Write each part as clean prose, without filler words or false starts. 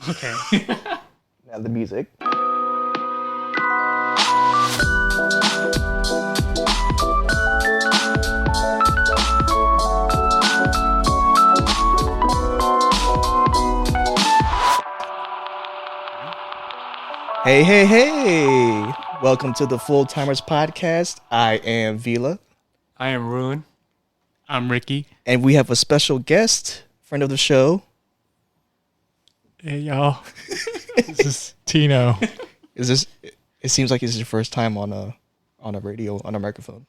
Okay. Now the music. Hey, hey, hey! Welcome to the Full Timers Podcast. I am Vila. I am Ruin. I'm Ricky. And we have a special guest, friend of the show. Hey y'all, this is Tino. It seems like this is your first time on a radio, on a microphone.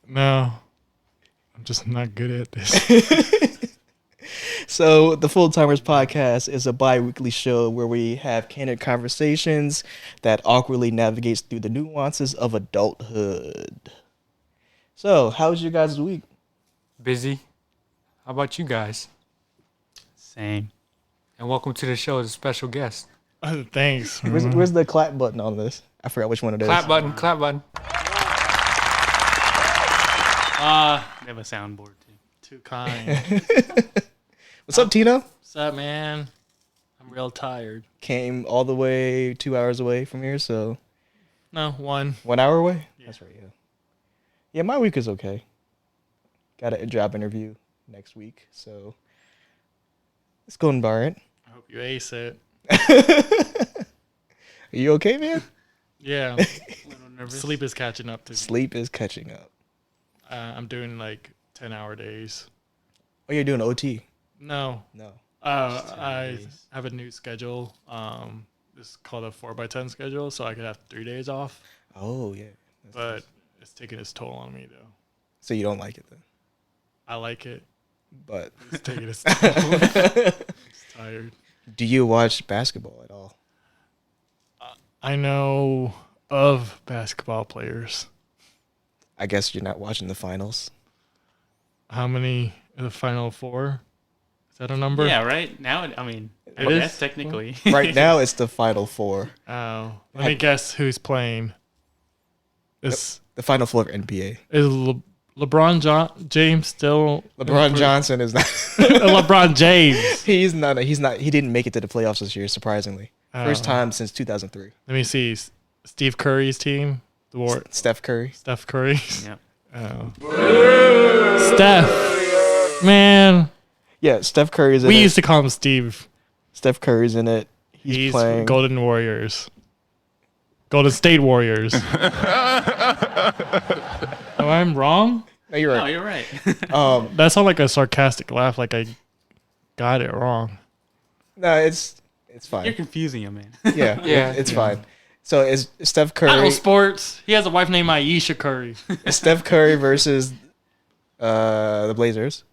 No, I'm just not good at this. So the Full Timers Podcast is a bi-weekly show where we have candid conversations that awkwardly navigates through the nuances of adulthood. So, how was your guys' week? Busy. How about you guys? Same. And welcome to the show as a special guest. Thanks. Where's the clap button on this? I forgot which one it is. Clap button, clap button. They have a soundboard too. Too kind. What's up, Tino? What's up, man? I'm real tired. Came all the way 2 hours away from here, so No, 1. 1 hour away? Yeah. That's right, yeah. Yeah, my week is okay. Got a job interview next week, so it's going all right. I hope you ace it. Are you okay, man? Yeah. A little nervous. Sleep is catching up to me. Sleep is catching up. I'm doing like 10-hour days. Oh, you're doing OT? No. No. I have a new schedule. It's called a 4x10 schedule, so I could have 3 days off. Oh, yeah. That's But nice. it's taking its toll on me, though. So you don't like it then? I like it. But It's taking its toll. I'm tired. do you watch basketball at all? I know of basketball players. I guess you're not watching the finals. How many in the Final Four? Is that a number? Yeah, right? Now, I It guess is? technically. Right now, it's the Final Four. Oh. Let me guess who's playing. Is The Final Four of NBA. LeBron James still... LeBron Johnson is not. LeBron James. He's not. He didn't make it to the playoffs this year, surprisingly. First Oh. time since 2003. Let me see. Steve Curry's team. Steph Curry. Steph Curry. Yep. Oh. Steph. Man. Yeah, Steph Curry's in We it. used to call him Steve. Steph Curry's in it. He's playing. Golden Warriors. Golden State Warriors. Oh, I'm wrong? No, you're No, right. you're right. That sounded like a sarcastic laugh, like I got it wrong. No, it's fine. You're confusing him, man. Yeah, Yeah. it's fine. So is Steph I know Curry? sports. He has a wife named Aisha Curry. Is Steph Curry versus the Blazers,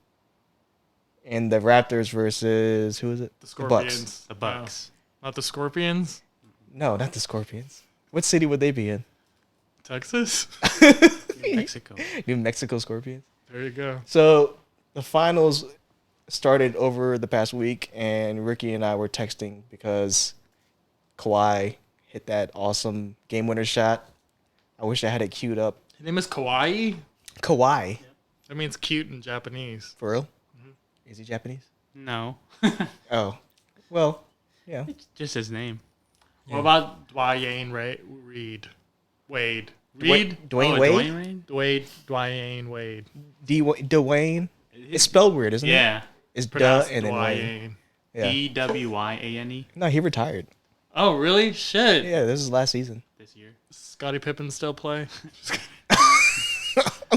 and the Raptors versus who is it? The Bucks. Scorpions. The Bucks. No, not the Scorpions. No, not the Scorpions. What city would they be in? Texas. Mexico. New Mexico Scorpions. There you go. So the finals started over the past week, and Ricky and I were texting because Kawhi hit that awesome game winner shot. I wish I had it queued up. His name is Kawaii. Kawhi, That means cute in Japanese. for real? Is he Japanese? No. Oh, well, yeah. It's just his name. What about Dwayne Reed? Wade. Reed? Dwayne Oh, Wade. Dwayne Wade? Dwayne Wade. Dwayne. It's spelled weird, isn't it? Yeah. It's duh Pronounced and then Wayne. Dwayne. Yeah. Dwyane No, he retired. Oh, really? Shit. Yeah, this is last season. this year. Scottie Pippen still play?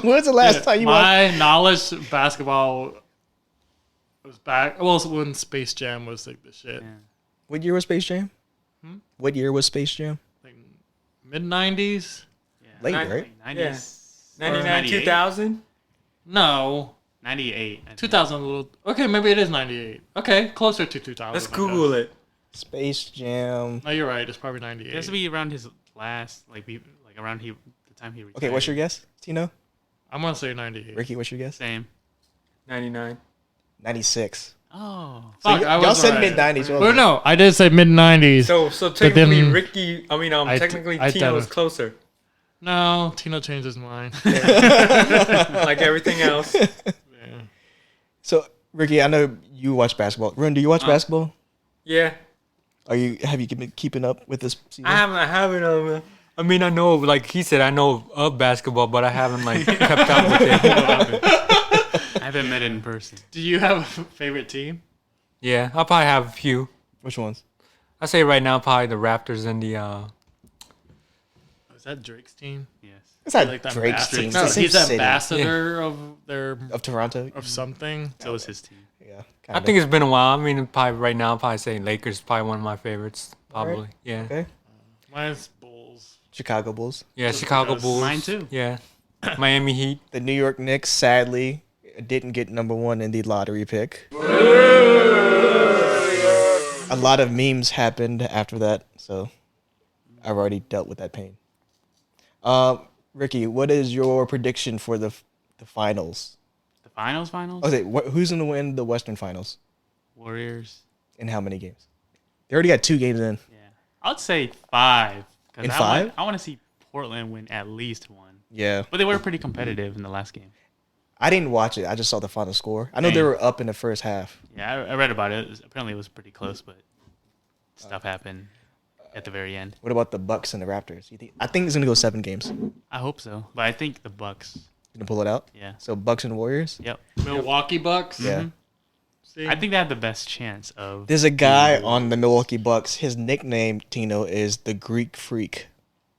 When was the last time you watched? My knowledge of basketball was back. Well, when Space Jam was like the shit. Yeah. What year was Space Jam? What year was Space Jam? Like mid-90s? Yeah. Late, right? 90s. 99, 98? 2000? No. 98. I think. 2000 a little. Okay, maybe it is 98. Okay, closer to 2000. Let's Google it. Space Jam. No, you're right. It's probably 98. It has to be around his last, around the time he retired. Okay, what's your guess, Tino? I'm going to say 98. Ricky, what's your guess? Same. 99. 96. Oh. So Fuck, I y'all was said right. mid-90s. Well, no, I did say mid-90s. So technically, then Ricky, technically I Tino is doubt it. closer. No, Tino changed his mind. Like everything else. Yeah. So, Ricky, I know you watch basketball. Run, do you watch basketball? Yeah. Have you been keeping up with this season? I haven't. I mean, I know, like he said, I know of basketball, but I haven't like kept up with it. I haven't met it in person. Do you have a favorite team? Yeah, I'll probably have a few. Which ones? I say right now, probably the Raptors and the. Is that Drake's team? Yes. It's not Like the Drake's ambassador- team. No, It's the he's same the city ambassador of their of Toronto. of something. So was his team. Yeah, I kinda. think it's been a while. I mean, probably right now, I'll probably say Lakers is probably one of my favorites. Probably, Alright. yeah, Okay. Mine's Bulls. Chicago Bulls. yeah. Chicago Because Bulls. mine too. Yeah, Miami Heat. The New York Knicks, sadly, didn't get number one in the lottery pick. A lot of memes happened after that, so I've already dealt with that pain. Ricky, what is your prediction for the finals? The finals. Okay, who's going to win the Western Finals? Warriors. In how many games? They already got 2 games in. Yeah. I'd say 5. 'Cause In I 5? I want to see Portland win at least one. Yeah. But they were pretty competitive in the last game. I didn't watch it. I just saw the final score. I know they Dang. were up in the first half. Yeah, I read about it. Apparently, it was pretty close, but stuff happened at the very end. What about the Bucks and the Raptors? I think it's going to go 7 games. I hope so, but I think the Bucks. Going to pull it out? Yeah. So Bucks and Warriors? Yep. Milwaukee Bucks. Yeah. See? I think they have the best chance of. There's a guy on the Milwaukee Bucks. His nickname, Tino, is the Greek Freak.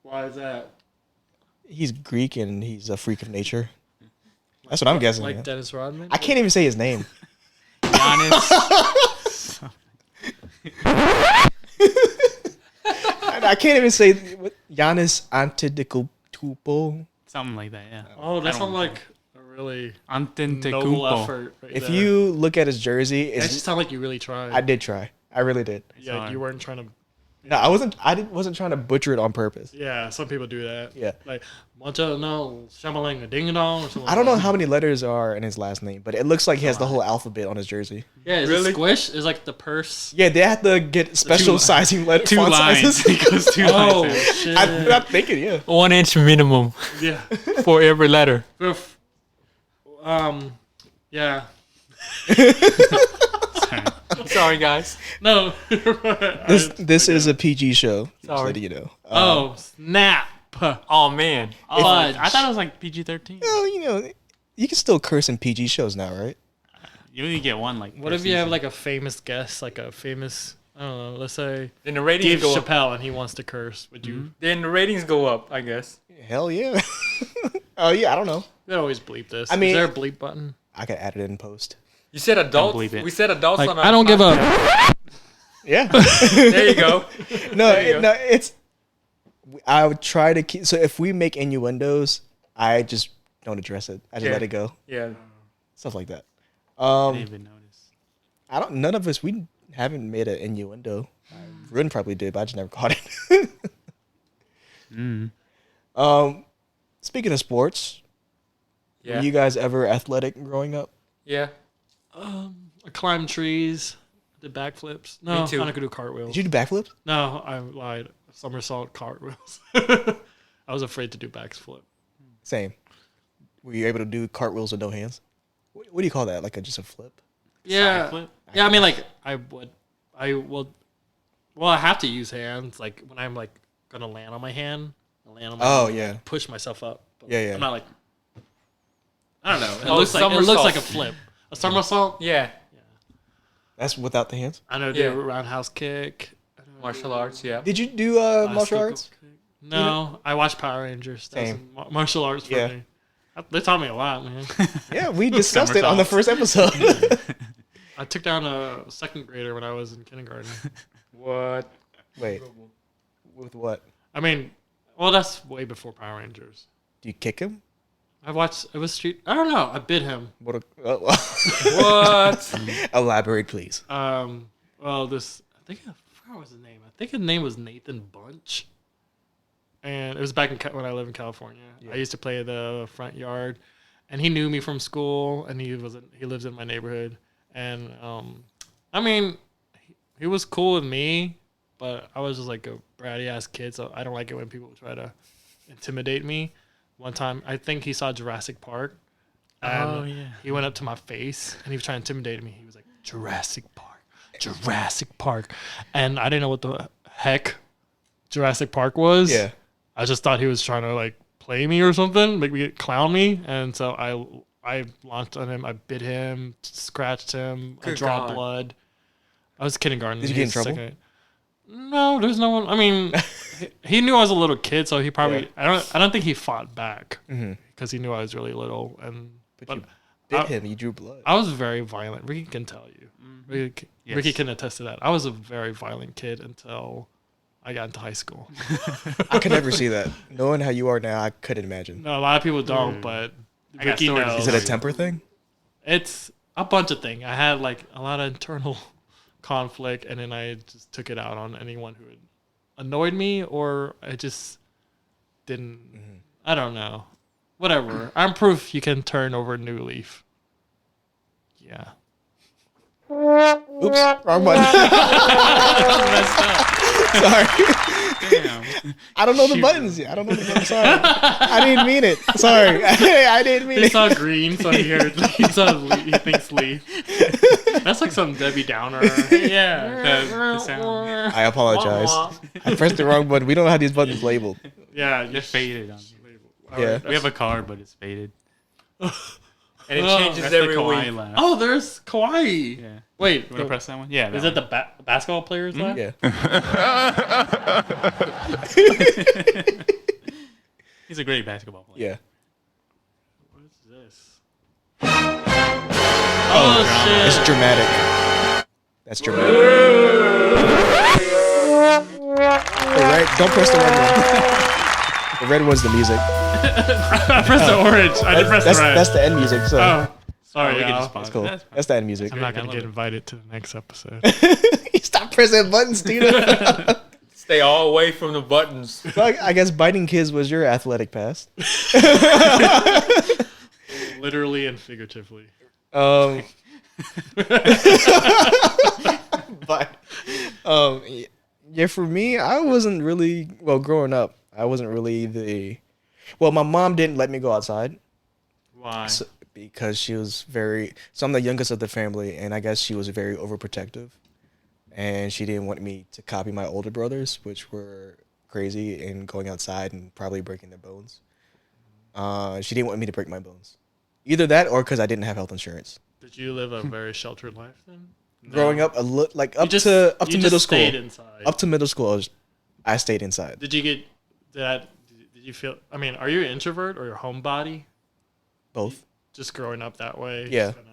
Why is that? He's Greek and he's a freak of nature. That's what I'm guessing. Like man. Dennis Rodman. I can't even say his name. Giannis. I can't even say Giannis Antetokounmpo. Something like that, yeah. Oh, that I don't sounds know. like a really noble Antetokounmpo. effort. Right If there. you look at his jersey, that just it's, sounds like you really tried. I did try. I really did. Yeah, like you weren't trying to. No, I wasn't. Wasn't trying to butcher it on purpose. Yeah, some people do that. Yeah. Like, no, shamalang a ding dong or something. I don't know how many letters are in his last name, but it looks like he has the whole alphabet on his jersey. Yeah, is Really? it squish? Is like the purse. Yeah, they have to get special sizing letter 2 font lines. sizes. He goes 2 Oh lines. shit! I'm not thinking. Yeah. 1 inch minimum Yeah. for every letter. Oof. Yeah. Sorry, guys. No. This is a PG show. Just Sorry. letting you know. Oh snap! Oh man. Oh, Fudge. I thought it was like PG-13. Well, you know, you can still curse in PG shows now, right? You only get one like. What per if you have season. like a famous guest, like a famous, I don't know, let's say Then the ratings Dave go up. Chappelle, and he wants to curse? Would you? Mm-hmm. Then the ratings go up, I guess. Hell yeah. Oh yeah, I don't know. You could always bleep this. I mean- is there a bleep button? I can add it in post. You said adults. believe it. We said adults Like, on our I don't give a. podcast. Yeah. There you go. No, There you go. no, it's. I would try to keep. So if we make innuendos, I just don't address it. I just Yeah. let it go. Yeah. Stuff like that. I didn't even notice. I don't. None of us. We haven't made an innuendo. Run probably did, but I just never caught it. Speaking of sports, Yeah. were you guys ever athletic growing up? Yeah. I climbed trees, did backflips. No, Me too. I'm not gonna do cartwheels. Did you do backflips? No, I lied. Somersault cartwheels. I was afraid to do backflip. Same. Were you able to do cartwheels with no hands? What do you call that? Like just a flip? Yeah, flip? yeah. I mean, like I will. Well, I have to use hands. Like when I'm like gonna land on my hand, I land on my Oh hand, yeah. push myself up. But Yeah, yeah. I'm not like. I don't know. It Oh, looks like somersault. a flip. A somersault. Yeah. That's without the hands. I know. Yeah. Do a roundhouse kick. Martial arts. Yeah. Did you do martial Bicycle arts? kick. No, I watched Power Rangers. That was Same. martial arts for Yeah. me. They taught me a lot, man. Yeah, we discussed it on the first episode. I took down a second grader when I was in kindergarten. What? Wait, with what? I mean, well, that's way before Power Rangers. Do you kick him? I watched. It was street. I don't know. I bit him. What? Elaborate, please. Well, this. I think I forgot what his name. I think his name was Nathan Bunch. And it was back when I lived in California. Yeah. I used to play the front yard, and he knew me from school, and he lives in my neighborhood, and I mean, he was cool with me, but I was just like a bratty ass kid, so I don't like it when people try to intimidate me. One time, I think he saw Jurassic Park, and Oh, yeah. he went up to my face, and he was trying to intimidate me. He was like, Jurassic Park. Jurassic Park, and I didn't know what the heck Jurassic Park was. Yeah. I just thought he was trying to like play me or something, make me clown me, and so I launched on him. I bit him, scratched him, I Good draw God. blood. I was kindergarten. Did you get in He was trouble? second. No, there's no one. I mean, he knew I was a little kid, so he probably. Yeah. I don't think he fought back Mhm. because he knew I was really little, and But you bit I- him. You drew blood. I was very violent. Ricky can tell you. Ricky, Yes. Ricky can attest to that. I was a very violent kid until I got into high school. I could never see that. Knowing how you are now, I couldn't imagine. No, a lot of people don't, but I got Ricky stories. knows. Is it a temper thing? It's a bunch of things. I had like a lot of internal conflict, and then I just took it out on anyone who had annoyed me, or I just didn't. I don't know. Whatever. I'm proof you can turn over a new leaf. Yeah. Oops, wrong button. Sorry. Damn. I don't know the buttons yet. I don't know the buttons. Sorry. I didn't mean it. Sorry. I didn't mean He it. saw green, so he heard. He saw leaf, he thinks leaf. That's like some Debbie Downer. Yeah, the sound. I apologize. I pressed the wrong button. We don't have these buttons labeled. Yeah, They're faded on here. Yeah. We have a card, but it's faded. And it Oh, changes That's the every Kawhi week. laugh. Oh, there's Kawhi. Yeah. Wait, You want to press that one? Yeah. is that it the basketball players laugh? Yeah. He's a great basketball player. Yeah. What is this? Oh, shit. It's dramatic. That's dramatic. The red, don't press the red one. The red one's the music. I pressed the orange. I didn't press That's the red. that's the end music. So Oh, sorry, we can y'all. just pause. that's cool. That's fine. That's the end music. I'm not I gonna love get it. invited to the next episode. Stop pressing buttons, Tino. Stay all away from the buttons. So I guess biting kids was your athletic past. Literally and figuratively. But yeah, for me, I wasn't really growing up. I wasn't really my mom didn't let me go outside Why? because she was so I'm the youngest of the family, and I guess she was very overprotective, and she didn't want me to copy my older brothers, which were crazy and going outside and probably breaking their bones. She didn't want me to break my bones, either that or because I didn't have health insurance. Did you live a very sheltered life then? Growing up, up You to you middle just school. stayed inside. Up to middle school, I stayed inside. Did you get that? Did you feel? I mean, are you an introvert or your homebody? Both. Just growing up that way. Yeah. just kinda-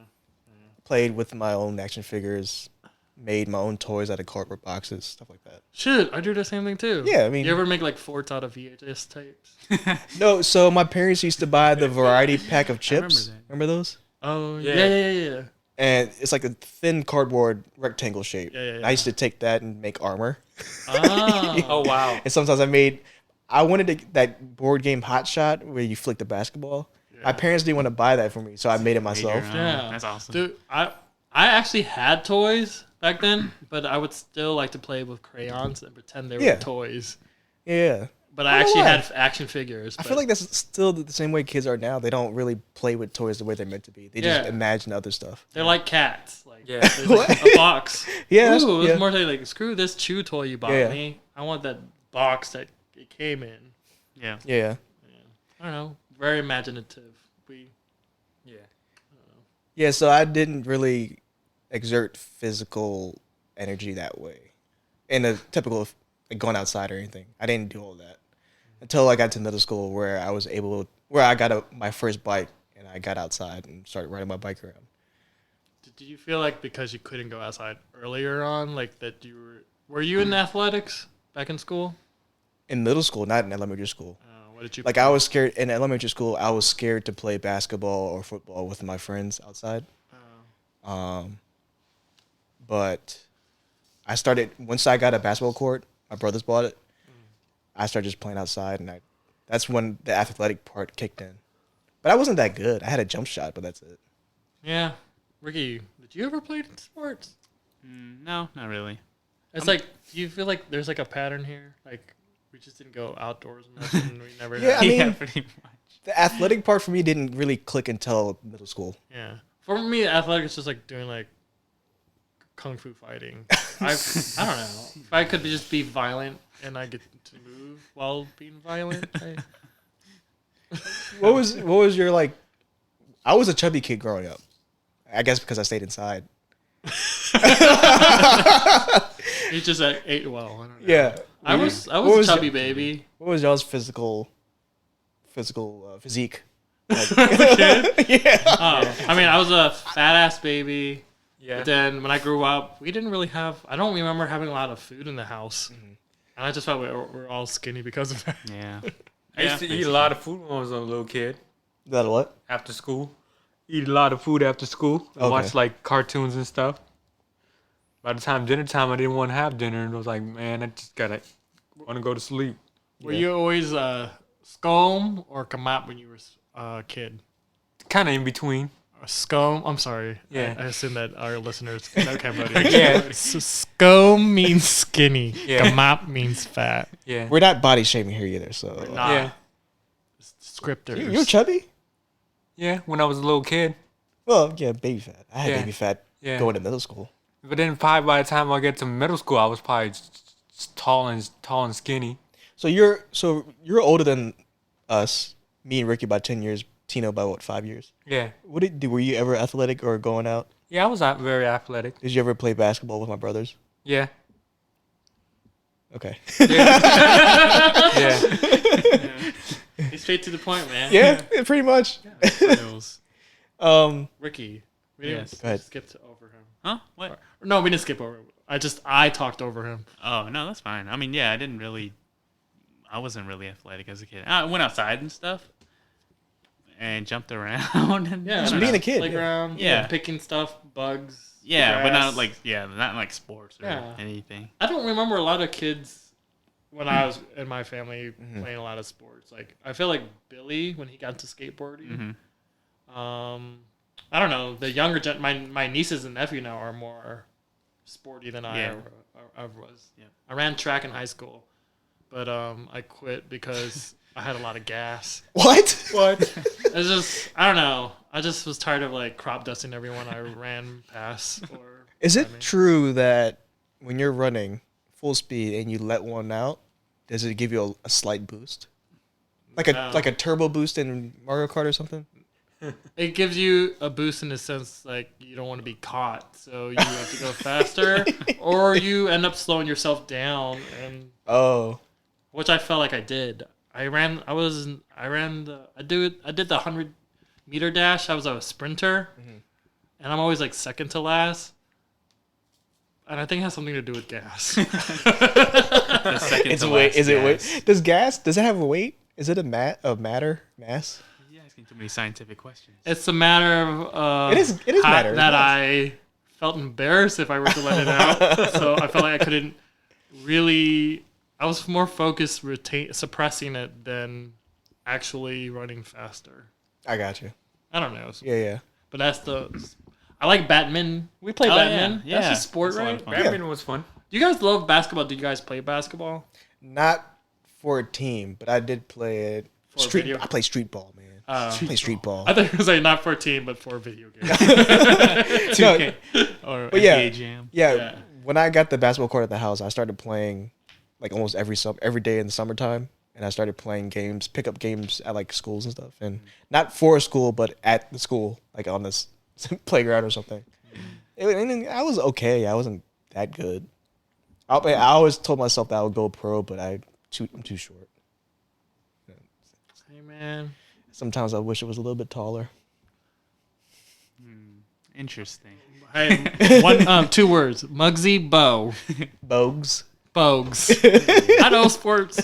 Played with my own action figures, made my own toys out of cardboard boxes, stuff like that. Shit, I do the same thing too. Yeah, I mean- you ever make like forts out of VHS tapes? No, so my parents used to buy the variety pack of chips. that. Remember those? Oh Yeah. yeah. And it's like a thin cardboard rectangle shape. Yeah. I used to take that and make armor. Oh, Oh wow. And sometimes I wanted that board game Hot Shot where you flick the basketball. My parents didn't want to buy that for me, so I made it myself. yeah. That's awesome. Dude, I actually had toys back then, but I would still like to play with crayons and pretend they were Yeah. toys. Yeah. But I I don't actually know why. had action figures. I but- feel like that's still the same way kids are now. They don't really play with toys the way they're meant to be. They just Yeah. imagine other stuff. they're like cats. Like Yeah. there's like a box. Yeah, that's- Ooh, yeah. it's more like screw this chew toy you bought Yeah. me. I want that box that it came in. Yeah. Yeah. I don't know. Very imaginative. We Yeah. Yeah, so I didn't really exert physical energy that way. In a typical like going outside or anything. I didn't do all that. Until I got to middle school where I got my first bike and I got outside and started riding my bike around. did you feel like because you couldn't go outside earlier on, like that you were you in athletics back in school? In middle school, not in elementary school. What did you Like I was scared in elementary school. I was scared to play basketball or football with my friends outside. But I started once I got a basketball court. My brothers bought it. I started just playing outside, and that's when the athletic part kicked in. But I wasn't that good. I had a jump shot, but that's it. Yeah. Ricky, did you ever play sports? No, not really. It's like, do you feel like there's like a pattern here? Like we just didn't go outdoors much and we never Yeah, had- I mean- yeah, pretty much. The athletic part for me didn't really click until middle school. Yeah. For me, athletics is just like doing like kung fu fighting. I don't know. If I could just be violent and I get to move while being violent. What was your like? I was a chubby kid growing up. I guess because I stayed inside. You just ate well. I don't know. Yeah, I was What a was chubby your- baby. What was y'all's physique? Like, Yeah. I mean, I was a fat ass baby. Yeah. But then when I grew up, we didn't really have. I don't remember having a lot of food in the house, and I just thought we were all skinny because of that. Yeah. I used to eat a lot of food when I was a little kid. that what? After school, eat a lot of food after school. Okay. Watch like cartoons and stuff. By the time dinner time, I didn't want to have dinner, and I was like, man, I just want to go to sleep. Were you always scone or kamap when you were a kid? Kind of in between. Scone. I'm sorry. Yeah. I assume that our listeners know Cambodia. Yeah. So scone means skinny. Yeah. Kamap means fat. Yeah. We're not body shaming here either. So Nah. Yeah. Scripters. you're chubby. Yeah. When I was a little kid. Well, yeah, baby fat. I had Yeah. baby fat Yeah. going to middle school. But then probably by the time I get to middle school, I was probably tall and skinny. So you're older than us. Me and Ricky by 10 years. Tino by what, 5 years? Yeah. What did were you ever athletic or going out? Yeah, I was very athletic. Did you ever play basketball with my brothers? Yeah. Okay. Yeah. He's straight to the point, man. yeah, pretty much. Reels. Ricky. We Yes. didn't Go ahead. skip over him. Huh? What? No, we didn't skip over him. I talked over him. Oh no, that's fine. I mean, yeah, I wasn't really athletic as a kid. I went outside and stuff, and jumped around. And Yeah, Just I being know. a kid, Playground. Yeah. Picking stuff, bugs. yeah, but grass. not like sports or Yeah. anything. I don't remember a lot of kids when I was in my family playing a lot of sports. Like I feel like Billy when he got into skateboarding. I don't know. The younger my nieces and nephew now are more sporty than I Yeah. ever was. Yeah. I ran track in high school, but I quit because I had a lot of gas. What? What? It's just I don't know. I just was tired of like crop dusting everyone I ran past. Or Is I it mean, true that when you're running full speed and you let one out, does it give you a slight boost? Like No. a turbo boost in Mario Kart or something? It gives you a boost in the sense like you don't want to be caught, so you have to go faster, or you end up slowing yourself down, and Oh. which I felt like I did. I did the 100-meter dash. I was a sprinter, and I'm always like second to last, and I think it has something to do with gas. The second It's to weight. last Is it gas. weight? Does it have a weight? Is it a mass? You're asking too many scientific questions. It's a matter of It is matter. that Yes. I felt embarrassed if I were to let it out. So I felt like I couldn't really. I was more focused suppressing it than actually running faster. I got you. I don't know, Yeah. but that's the. I like badminton. We play Oh, badminton. yeah. That's a sport, That's a lot right? of fun. Badminton was fun. Do you guys love basketball? Do you guys play basketball? Not for a team, but I did play it. For a video? I play street ball, man. Oh. I play street ball. I thought it was like not for a team, but for a video game. No, or But yeah. NBA Jam. yeah, Yeah. when I got the basketball court at the house, I started playing like almost every day in the summertime, and I started playing pickup games at like schools and stuff, and not for a school, but at the school, like on this playground or something. And I was okay. I wasn't that good. I always told myself that I would go pro, but I'm too short. Hey man. Sometimes I wish it was a little bit taller. Interesting. Hey, two words: Muggsy Bow. Bogues. Bogues. I know sports.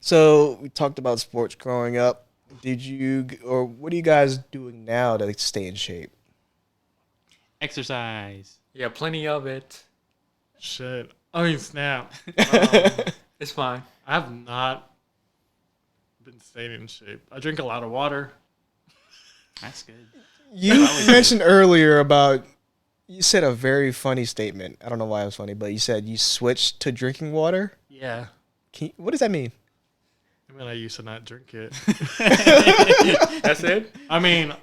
So we talked about sports growing up. What are you guys doing now to stay in shape? Exercise. Yeah, plenty of it. Shit. I mean, snap. It's fine. I have not been staying in shape. I drink a lot of water. That's good. You mentioned earlier you said a very funny statement. I don't know why it was funny, but you said you switched to drinking water. Yeah. What does that mean? I mean, I used to not drink it. That's it? I mean,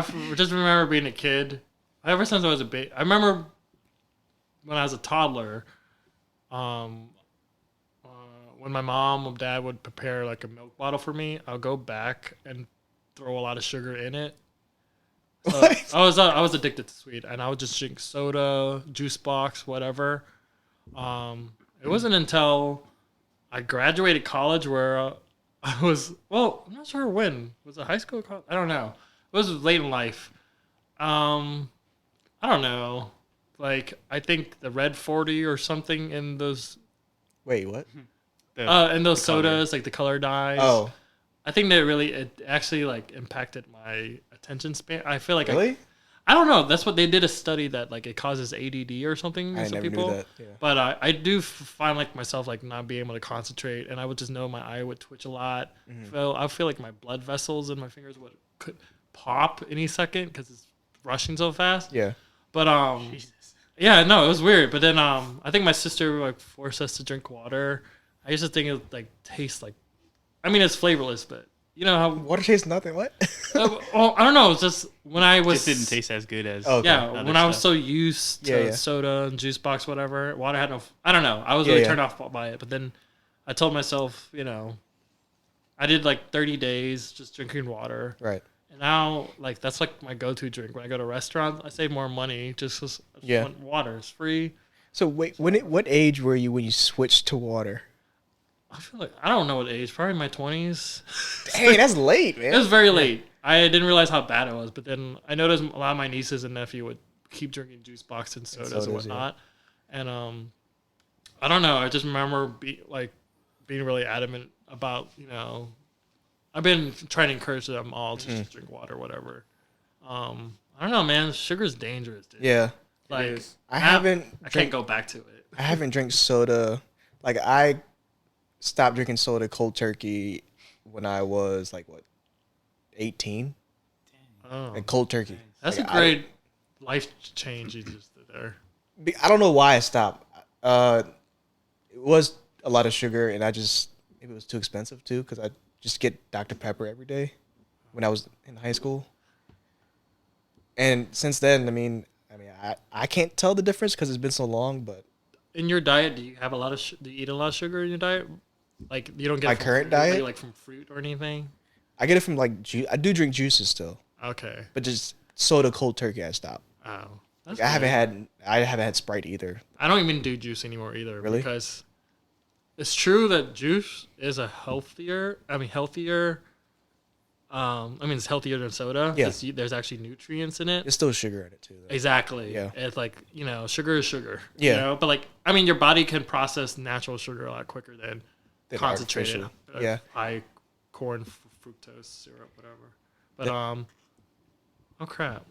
just remember being a kid. Ever since I was a baby, I remember when I was a toddler. When my mom or dad would prepare like a milk bottle for me, I'll go back and throw a lot of sugar in it. So I was addicted to sweet, and I would just drink soda, juice box, whatever. It wasn't until I graduated college where I was, well, I'm not sure when. Was it high school or college? I don't know. It was late in life. I don't know. Like, I think the Red 40 or something in those. Wait, what? In those sodas, like the color dyes. Oh, I think it actually like impacted my attention span. I feel like really? I don't know. That's what they did a study that like it causes ADD or something. I in some never people. knew that. Yeah. But I do find like myself like not being able to concentrate, and I would just know my eye would twitch a lot. I feel like my blood vessels in my fingers could pop any second because it's rushing so fast. Yeah. But Jesus. yeah, no, it was weird. But then I think my sister like forced us to drink water. I used to think it like tastes like, I mean it's flavorless, but you know how Water tastes nothing. What? well, I don't know. It's just when I was Just didn't taste as good as. Okay. yeah, other when I was stuff. so used to Yeah. soda and juice box, whatever, water had no. I don't know. I was Yeah, really yeah. turned off by it. But then I told myself, I did like 30 days just drinking water, Right. and now like that's like my go-to drink when I go to restaurants. I save more money just 'cause I just Yeah. want water is free. So wait, what age were you when you switched to water? I feel like I don't know what age. Probably my 20s. Hey, that's late, It was man. very late. I didn't realize how bad it was, but then I noticed a lot of my nieces and nephew would keep drinking juice box and sodas and sodas, yeah. whatnot. And I don't know. I just remember being really adamant about I've been trying to encourage them all to just drink water, whatever. I don't know, man. Sugar's dangerous, dude. Yeah. Like is. I now, haven't I can't drank, go back to it. I haven't drank soda. Like I stopped drinking soda cold turkey when I was like 18. Oh, Like cold turkey. that's Like, a great life change you just did there. I don't know why I stopped. It was a lot of sugar, and maybe it was too expensive too, because I just get Dr. Pepper every day when I was in high school. And since then, I can't tell the difference because it's been so long. But In your diet, do you have a lot of? Do you eat a lot of sugar in your diet? Like you don't get My it from current fruit, diet? like from fruit or anything. I get it from like juice. I do drink juices still, Okay. but just soda cold turkey I stopped. Oh, that's I haven't good. had Sprite either. I don't even do juice anymore either. Really? Because it's true that juice is a healthier. It's healthier than soda. Yeah. 'Cause there's actually nutrients in it. There's still sugar in it too, though. Exactly. Yeah. It's like, sugar is sugar. Yeah. But like, your body can process natural sugar a lot quicker than Than concentrated. artificial. Yeah. High corn fructose syrup, whatever. But oh crap.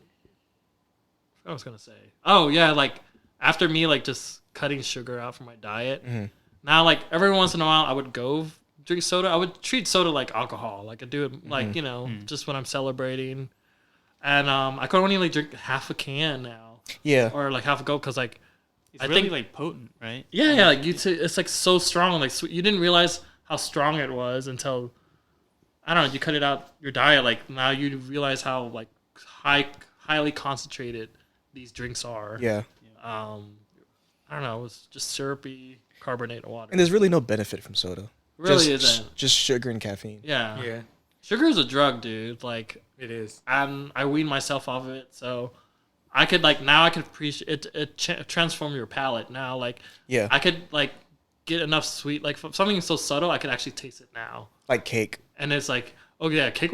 I was gonna say. Oh yeah, like after me like just cutting sugar out from my diet. Mm-hmm. Now like every once in a while I would go drink soda. I would treat soda like alcohol. Like I do it like just when I'm celebrating. And I could only like drink half a can now, Yeah. or like half a go because like It's I really think- like potent, right? yeah, like it's like so strong. Like you didn't realize how strong it was until I don't know. You cut it out your diet. Like now you realize how like highly concentrated these drinks are. Yeah. I don't know. It was just syrupy carbonated water. And there's really no benefit from soda. Really just, isn't. Just sugar and caffeine. Yeah. Yeah, Sugar is a drug, dude. Like it is. I weaned myself off of it, so I could now I could appreciate it. Transform your palate now. Like Yeah. I could like get enough sweet, like something so subtle, I could actually taste it now. Like cake. And it's like, oh yeah, cake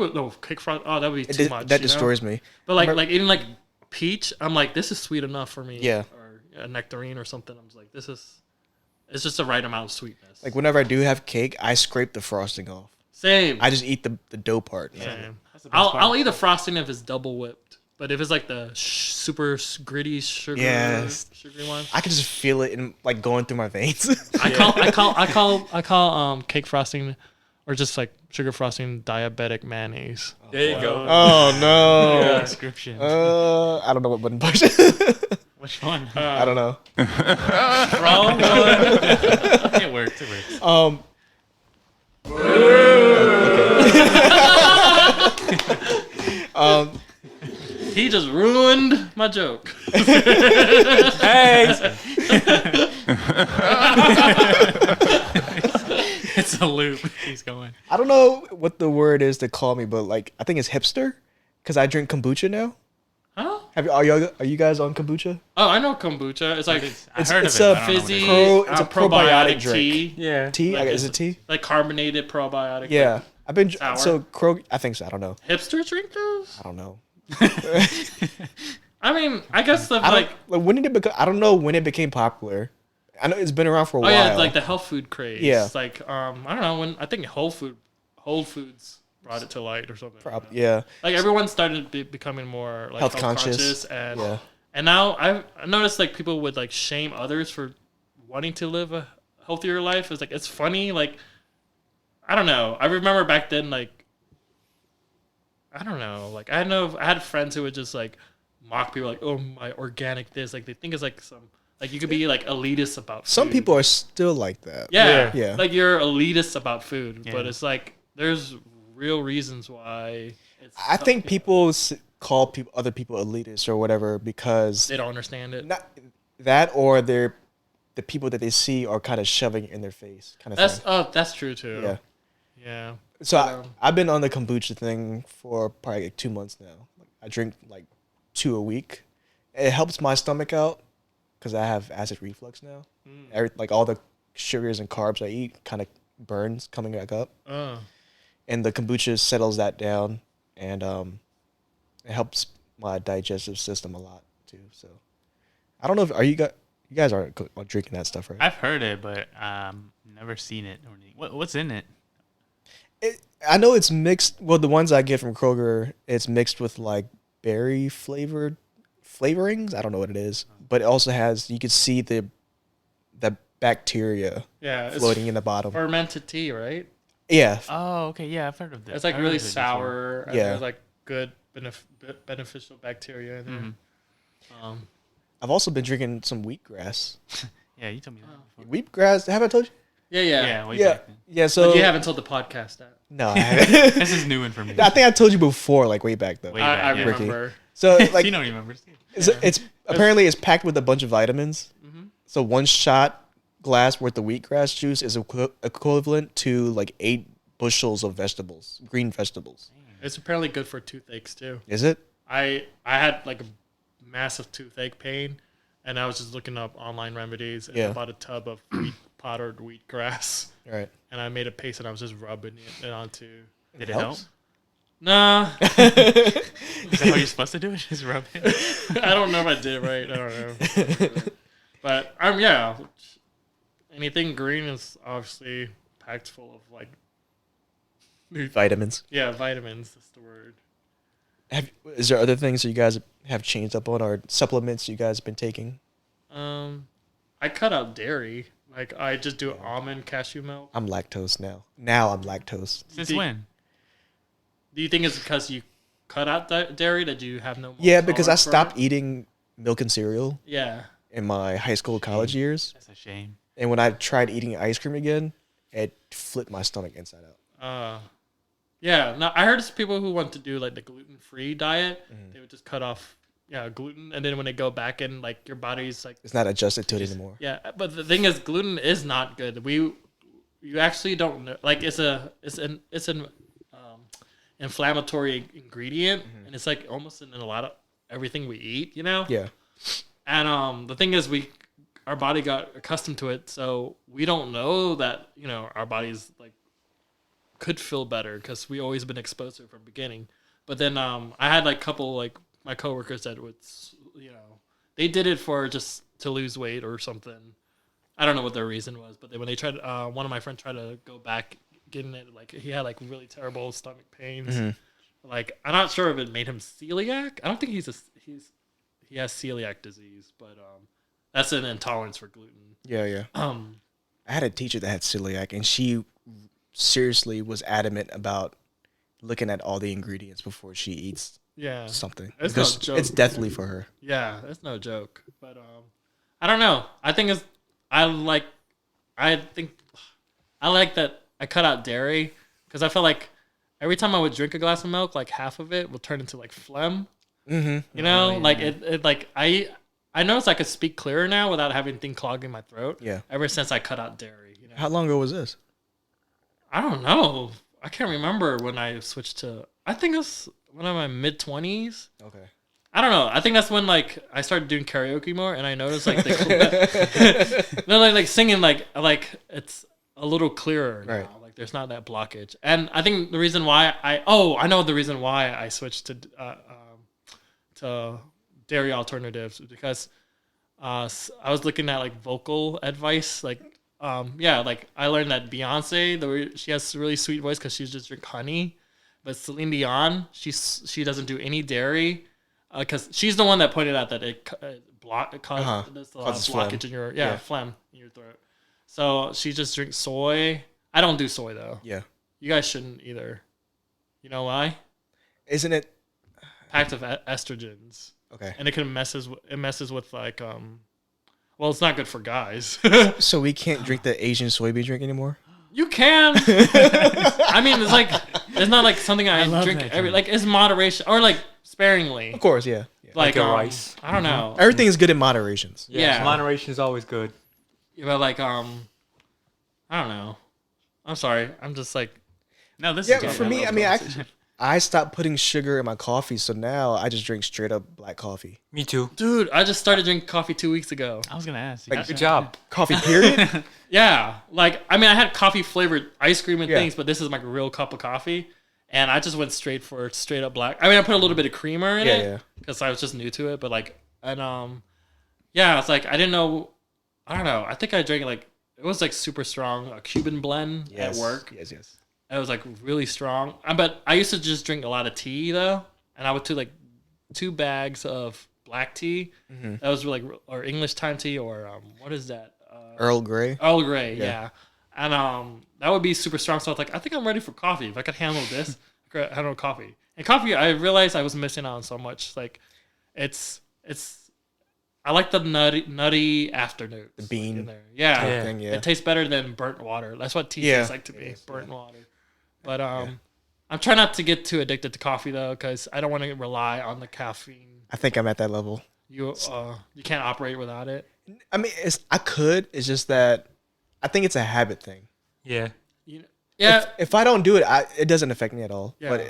frost. Oh, that would be too much. That you know? destroys me. But like Remember- eating like peach, I'm like, this is sweet enough for me. Yeah. Or a nectarine or something. I'm just like, it's just the right amount of sweetness. Like whenever I do have cake, I scrape the frosting off. Same. I just eat the dough part. Same. That's the best part. I'll eat the frosting if it's double whipped. But if it's like the super gritty sugary one, I can just feel it in like going through my veins. I call cake frosting or just like sugar frosting diabetic mayonnaise. There you go. Oh no. Description. I don't know what button push. Which one? I don't know. Wrong one. It works. It works. he just ruined my joke. Hey, It's a loop. He's going. I don't know what the word is to call me, but like I think it's hipster because I drink kombucha now. Huh? Are you guys on kombucha? Oh, I know kombucha. It's like I heard it's of it. a but I don't know what it fizzy, is. It's a probiotic drink. tea. yeah. Tea? Like Is it it's- tea? Like carbonated probiotic. Yeah, Like I've been sour? so Krog. I think so. I don't know. hipster drink those? I don't know. I mean, I guess the I like. don't, like when did it become? I don't know when it became popular. I know it's been around for a Oh while. yeah, like the health food craze. Yeah. Like I don't know when I think Whole Foods brought it to light or something. Yeah, Like everyone started becoming more like Health health conscious. conscious and Yeah. and now I noticed like people would like shame others for wanting to live a healthier life. It's like it's funny. Like I don't know. I remember back then like I don't know. Like I had friends who would just like mock people like, oh my organic this. Like they think it's like some like you could be like elitist about food. some people are still like that. Yeah. Yeah. Like you're elitist about food, Yeah. but it's like there's real reasons why it's I think people call people other people elitists or whatever because they don't understand it. not that or they're the people that they see are kind of shoving it in their face kind of thing. That's true too. Yeah. Yeah. So Um, I've been on the kombucha thing for probably like 2 months now. I drink like 2 a week. It helps my stomach out because I have acid reflux now. Like all the sugars and carbs I eat kind of burns coming back up, and the kombucha settles that down, and it helps my digestive system a lot too. So I don't know if you guys aren't drinking that stuff, right? I've heard it, but never seen it. What's in it? I know it's mixed. Well, the ones I get from Kroger, it's mixed with like berry flavorings. I don't know what it is, but it also has. You can see the bacteria Yeah. It's floating in the bottom. fermented tea, right? Yeah, Oh, okay. Yeah, I've heard of this. It's like I've heard really of it before. sour. And Yeah. there's like good beneficial bacteria in there. I've also been drinking some wheatgrass. Yeah, you told me that before. Wheatgrass. Have I told you? Yeah, yeah. Yeah, way Yeah, back then. yeah. So But you haven't told the podcast that. no, I haven't. This is new information. I think I told you before, like way back though. Way I back, yeah. remember. So like Tino remembers. it's apparently it's packed with a bunch of vitamins. Mm-hmm. So one shot glass worth of wheatgrass juice is equivalent to like 8 bushels of vegetables, green vegetables. It's apparently good for toothaches too. Is it? I had like a massive toothache pain, and I was just looking up online remedies, and Yeah. I bought a tub of powdered wheatgrass, All right. and I made a paste, and I was just rubbing it onto. Did it help? helps? Nah, Is that how you're supposed to do it? Just rub it? I don't know if I did right. I don't know, but yeah. Anything green is obviously packed full of like Vitamins. vitamins. That's the word. Is there other things that you guys have changed up on, or supplements you guys have been taking? I cut out dairy. Like I just do almond cashew milk. I'm lactose now. Now I'm lactose. Since when? Do you think it's because you cut out dairy that you have no more Yeah, because I tolerance for stopped it? eating milk and cereal Yeah. in my high school, college years. That's a shame. And when I tried eating ice cream again, it flipped my stomach inside out. Yeah. No, I heard people who want to do like the gluten-free diet, Mm-hmm. they would just cut off gluten, and then when they go back in, like your body's like It's not adjusted to it anymore. yeah. But the thing is, gluten is not good. You actually don't know. Like it's an inflammatory ingredient, and it's like almost in a lot of everything we eat. You know. Yeah. And the thing is, our body got accustomed to it, so we don't know that our bodies like could feel better because we always been exposed to it from the beginning. But then I had like a couple like my coworkers that would they did it for just to lose weight or something. I don't know what their reason was, but when they tried, one of my friends tried to go back getting it, like he had like really terrible stomach pains. Like I'm not sure if it made him celiac. I don't think he has celiac disease, but that's an intolerance for gluten. Yeah. I had a teacher that had celiac, and she seriously was adamant about looking at all the ingredients before she eats Yeah, something. It's no Because joke. it's deathly for her. yeah, that's no joke. But I don't know. I think I like that I cut out dairy because I felt like every time I would drink a glass of milk, like half of it would turn into like phlegm. Mm-hmm. You know, Oh, yeah. like it like I noticed I could speak clearer now without having anything clogging my throat. Yeah. Ever since I cut out dairy, you know. How long ago was this? I don't know. I can't remember when I switched to. I think it was when I'm in my mid-20s. Okay. I don't know. I think that's when like I started doing karaoke more, and I noticed like the no, like singing like it's a little clearer now. Right. Like there's not that blockage, and I think the reason why I know the reason why I switched to dairy alternatives is because I was looking at like vocal advice, like like I learned that Beyonce she has a really sweet voice because she just drink honey, but Celine Dion she doesn't do any dairy because she's the one that pointed out that it causes there's a lot of Causes blockage phlegm. in your Yeah. phlegm in your throat. So she just drinks soy. I don't do soy though. Yeah. You guys shouldn't either. You know why? Isn't it? Packed of estrogens, Okay. and it messes with like well, it's not good for guys. So we can't drink the Asian soybean drink anymore? You can. I mean, it's not like something I love drink that every drink. like it's moderation or like sparingly. Of course, yeah. Like a rice. I don't know. Everything is good in moderations. Yeah. Moderation is always good. But like I don't know. I'm sorry. I'm just like No, this Yeah, is good. for me, love I mean, conversation. I stopped putting sugar in my coffee, so now I just drink straight up black coffee. Me too. dude, I just started drinking coffee 2 weeks ago. I was gonna ask. Like, Good job. Coffee, period? Yeah, like I mean, I had coffee flavored ice cream and Yeah. things, but this is like a real cup of coffee, and I just went straight for straight up black. I mean, I put a little bit of creamer in Yeah, it yeah. because I was just new to it, but like, and yeah, it's like I didn't know. I don't know. I think I drank like it was like super strong, a Cuban blend Yes. at work. Yes, yes. It was like really strong. But I used to just drink a lot of tea though, and I would do like 2 bags of black tea. Mm-hmm. That was like or English time tea or what is that? Earl Grey? Earl Grey, Yeah. yeah. And that would be super strong. So I was like, I think I'm ready for coffee. If I could handle this, I could handle coffee. And coffee, I realized I was missing out on so much. Like, it's. I like the nutty afternoon. The bean in there. Yeah. Yeah. thing, yeah. It tastes better than burnt water. That's what tea Yeah. tastes like to me. Burnt water. But I'm trying not to get too addicted to coffee though, because I don't want to rely on the caffeine. I think I'm at that level. You can't operate without it. I mean, I could. It's just that I think it's a habit thing. Yeah. You know, yeah. If I don't do it, it doesn't affect me at all. Yeah. But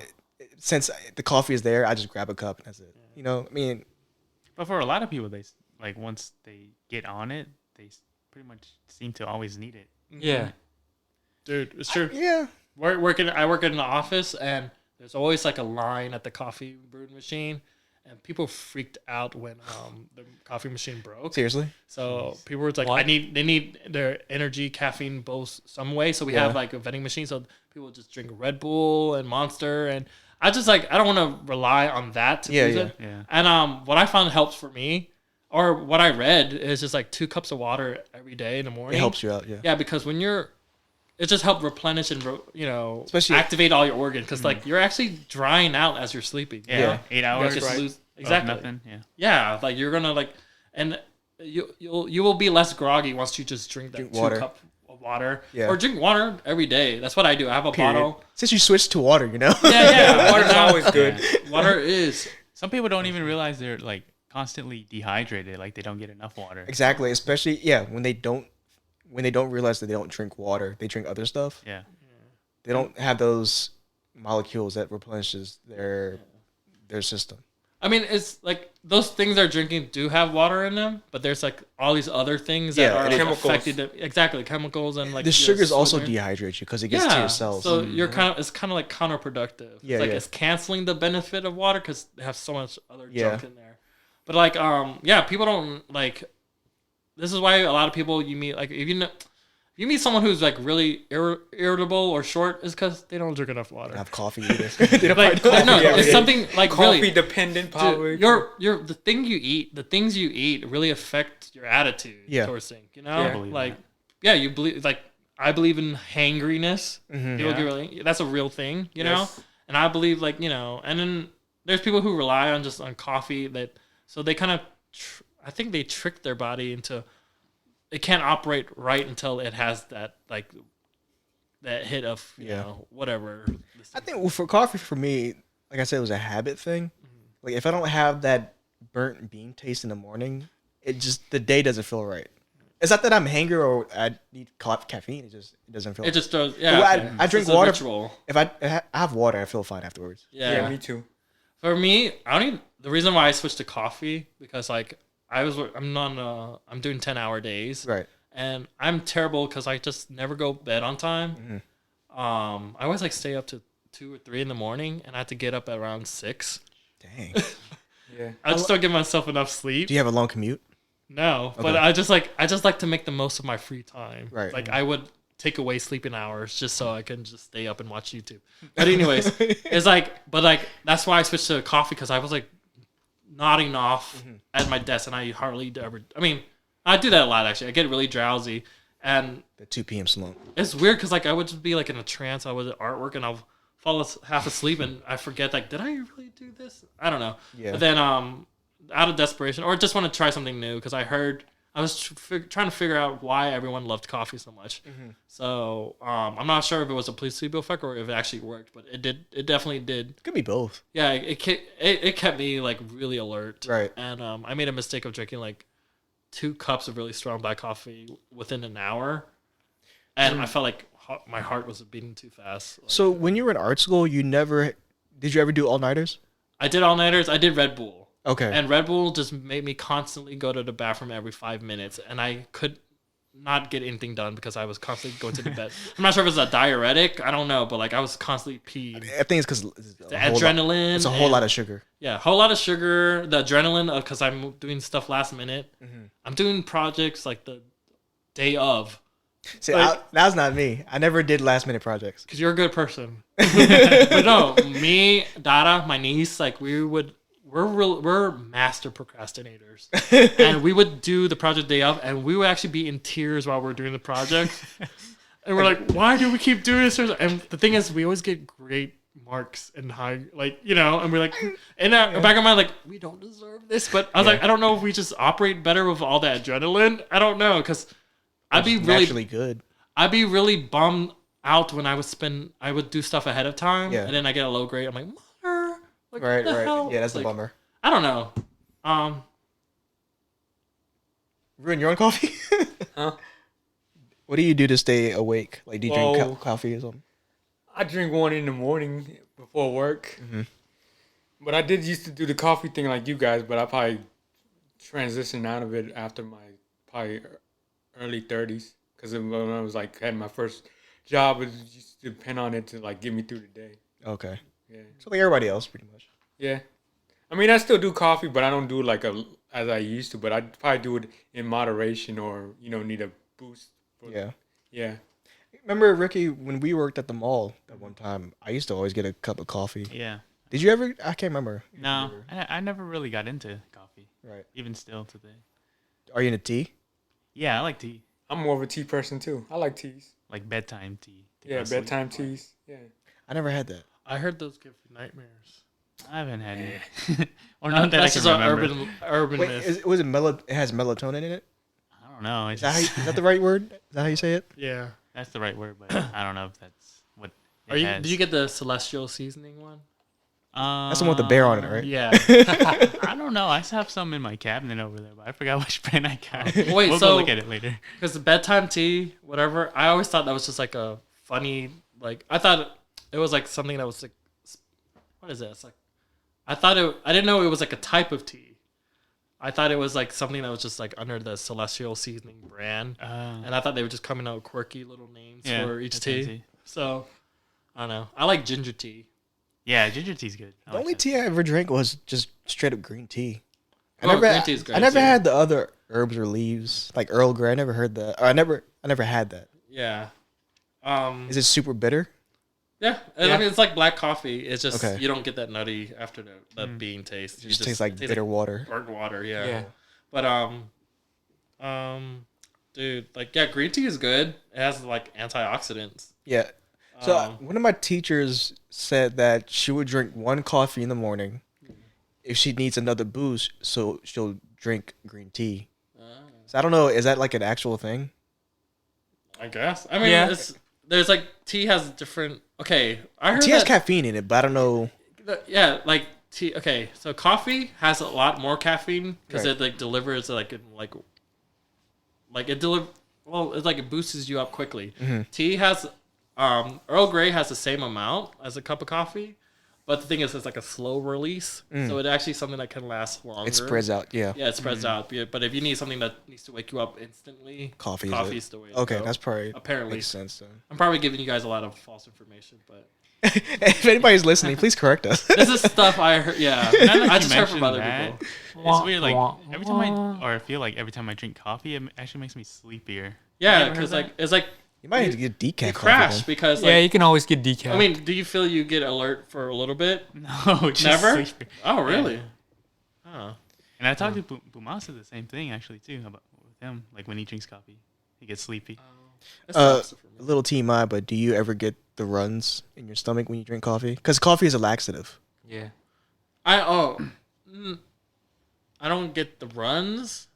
since the coffee is there, I just grab a cup and that's it. You know, I mean, But for a lot of people, they like once they get on it, they pretty much seem to always need it. Yeah. Dude, it's true. yeah. I work in an office, and there's always like a line at the coffee brewing machine, and people freaked out when the coffee machine broke. Seriously? So people were like, What? they need their energy, caffeine, both some way. So we Yeah. have like a vending machine, so people just drink Red Bull and Monster, and I just like I don't want to rely on that to use it. Yeah. And what I found helps for me, or what I read, is just like 2 cups of water every day in the It morning. helps you out, yeah. Yeah, because when it just helps replenish and Especially- activate all your organs because like you're actually drying out as you're sleeping. you Yeah. know? 8 You hours. just Right. lose of exactly. Nothing. Yeah. Yeah, like you're gonna like, and you will be less groggy once you just drink that Drink 2 water. cup of water. Yeah. Or drink water every day. That's what I do. I have a Period. bottle. Since you switched to water, you know? Yeah. Water's always good. Water is. Some people don't even realize they're like constantly dehydrated, like they don't get enough water. Exactly. Especially, when they don't realize that they don't drink water, they drink other stuff. Yeah. They don't have those molecules that replenishes their system. I mean, it's like those things they're drinking do have water in them, but there's like all these other things that Yeah, are and like, chemicals. affecting them. Exactly, chemicals and like The your sugars also sweetener. dehydrate you because it gets to your cells. So you're it's kind of like counterproductive. Yeah, it's like yeah. it's canceling the benefit of water because they have so much other Yeah. junk in there. But like people don't like. This is why a lot of people you meet like if you meet someone who's like really irritable or short is because they don't drink enough water. have coffee either. They don't Like, probably- no, Yeah, it's yeah. something like Coffee really. dependent, probably. Dude, the things you eat really affect your attitude Yeah. towards things. You know, Yeah. I believe like you believe like I believe in hangriness. Mhm. People Yeah. get really that's a real thing. You know, Yes. and I believe like and then there's people who rely on just on coffee so they kind of I think they trick their body into it can't operate right until it has that like that hit of you Yeah. know whatever. I think for coffee, for me, like I said, it was a habit thing. Like if I don't have that burnt bean taste in the morning, the day doesn't feel right. It's not that I'm hungry or I need caffeine. It doesn't feel. It just does. Yeah. Well, Okay. I drink It's a water. ritual. If I have water, I feel fine afterwards. Yeah. me too. For me, I don't even. The reason why I switched to coffee because like I'm doing 10-hour days. Right. And I'm terrible because I just never go to bed on time. I always like stay up to 2 or 3 in the morning, and I have to get up at around 6. Dang. Yeah. I just don't give myself enough sleep. Do you have a long commute? No, but Okay. I just like to make the most of my free time. Right. Like I would take away sleeping hours just so I can just stay up and watch YouTube. But anyways, it's like, but like that's why I switched to coffee because I was like nodding off at my desk, and I hardly ever. I mean, I do that a lot actually. I get really drowsy, and The 2 p.m. slump. it's weird because like I would just be like in a trance. I was at artwork, and I'll fall half asleep, and I forget like, did I really do this? I don't know. Yeah. But then out of desperation, or just want to try something new because I heard I was trying to figure out why everyone loved coffee so much. So I'm not sure if it was a placebo effect or if it actually worked, but it did. It definitely did. Could be both. Yeah, it kept me like really alert. Right. And I made a mistake of drinking like 2 cups of really strong black coffee within an hour, and I felt like my heart was beating too fast. Like, So when you were in art school, did you ever do all nighters? I did all nighters. I did Red Bull. Okay. And Red Bull just made me constantly go to the bathroom every 5 minutes, and I could not get anything done because I was constantly going to the bed. I'm not sure if it's a diuretic. I don't know, but like I was constantly peeing. I think it's because The adrenaline. It's a whole lot of sugar. Yeah, a whole lot of sugar. The adrenaline because I'm doing stuff last minute. I'm doing projects like the day of. See, Like- that's not me. I never did last minute projects. Because you're a good person. But no, me, Dada, my niece, like we're master procrastinators, and we would do the project day of, and we would actually be in tears while we're doing the project, and we're like, why do we keep doing this? And the thing is, we always get great marks and high, like and we're like, in the back of my mind, like we don't deserve this, but I was like, I don't know if we just operate better with all that adrenaline. I don't know, because I'd be really Naturally good. I'd be really bummed out when I would do stuff ahead of time, Yeah. and then I get a low grade. I'm like, mother, like, Right, what the right. hell? Yeah, that's a Like, bummer. I don't know. Ruin your own coffee? Huh? What do you do to stay awake? Like, do you drink Well- coffee or something? I drink one in the morning before work. But I did used to do the coffee thing like you guys, but I probably transitioned out of it after my probably early 30s. Because when I was like, had my first job, it used to depend on it to like get me through the day. Okay. Yeah. So like everybody else, pretty much. Yeah. I mean, I still do coffee, but I don't do it like as I used to. But I probably do it in moderation, or need a boost. Yeah. Yeah. Remember, Ricky, when we worked at the mall at one time, I used to always get a cup of coffee. Yeah. Did you ever? I can't remember. No, I never really got into coffee. Right. Even still today. Are you into tea? Yeah, I like tea. I'm more of a tea person too. I like teas. Like bedtime tea. to go Yeah, to sleep. bedtime teas. Yeah. I never had that. I heard those give you nightmares. I haven't had it. Or not that I That's can just an remember. urban Wait, myth. was it It has melatonin in it? I don't know. Is that the right word? Is that how you say it? Yeah. That's the right word, but I don't know if that's what it has. Did you get the celestial seasoning one? That's the one with the bear on it, right? Yeah. I don't know. I have some in my cabinet over there, but I forgot which brand I got. Wait, we'll so- go look at it later. Because the bedtime tea, whatever, I always thought that was just like a funny, like, I thought it was like something that was like, what is it? It's like, I didn't know it was like a type of tea. I thought it was like something that was just like under the Celestial Seasoning brand. And I thought they were just coming out with quirky little names Yeah, for each bedtime tea. tea. So, I don't know. I like ginger tea. Yeah, ginger tea's good. I The like only that. tea I ever drank was just straight up green tea. Green tea is great, I never too. had the other herbs or leaves like Earl Grey. I never heard that. Or I never had that. Yeah. Is it super bitter? Yeah. I mean, it's like black coffee. It's just, Okay. you don't get that nutty after the bean taste. It just tastes like bitter water. burnt water, yeah. Yeah. But dude, like green tea is good. It has like antioxidants. Yeah. So Um, one of my teachers said that she would drink one coffee in the morning. If she needs another boost, so she'll drink green tea. So I don't know. Is that like an actual thing? I guess. I mean, Yeah. there's like tea has different. Okay, I heard Tea has that. caffeine in it, but I don't know. Yeah, like tea. Okay, so coffee has a lot more caffeine because Right. it like delivers like it deliver. Well, it's like it boosts you up quickly. Tea has Earl Grey has the same amount as a cup of coffee, but the thing is, it's like a slow release, so it's actually something that can last longer. It spreads out. Yeah. Yeah, it spreads out. But if you need something that needs to wake you up instantly, Coffee's coffee's the way. To Okay, go. that's probably Apparently makes sense then. I'm probably giving you guys a lot of false information, but If anybody's listening, please correct us. this is stuff I heard. Yeah, Now that I you just heard from mention other that, people. It's weird. Like every time I feel like every time I drink coffee, it actually makes me sleepier. Yeah, You ever heard because that? like it's like You might need to get decaf you coffee crash then. because like Yeah, you can always get decaf. I mean, do you feel you get alert for a little bit? No, just Never? sleepier. Oh, really? Oh. And I talked to Bumas said the same thing actually too about with him. Like when he drinks coffee, he gets sleepy. That's A opposite for me. little TMI, but do you ever get the runs in your stomach when you drink coffee? Because coffee is a laxative. yeah. I don't get the runs,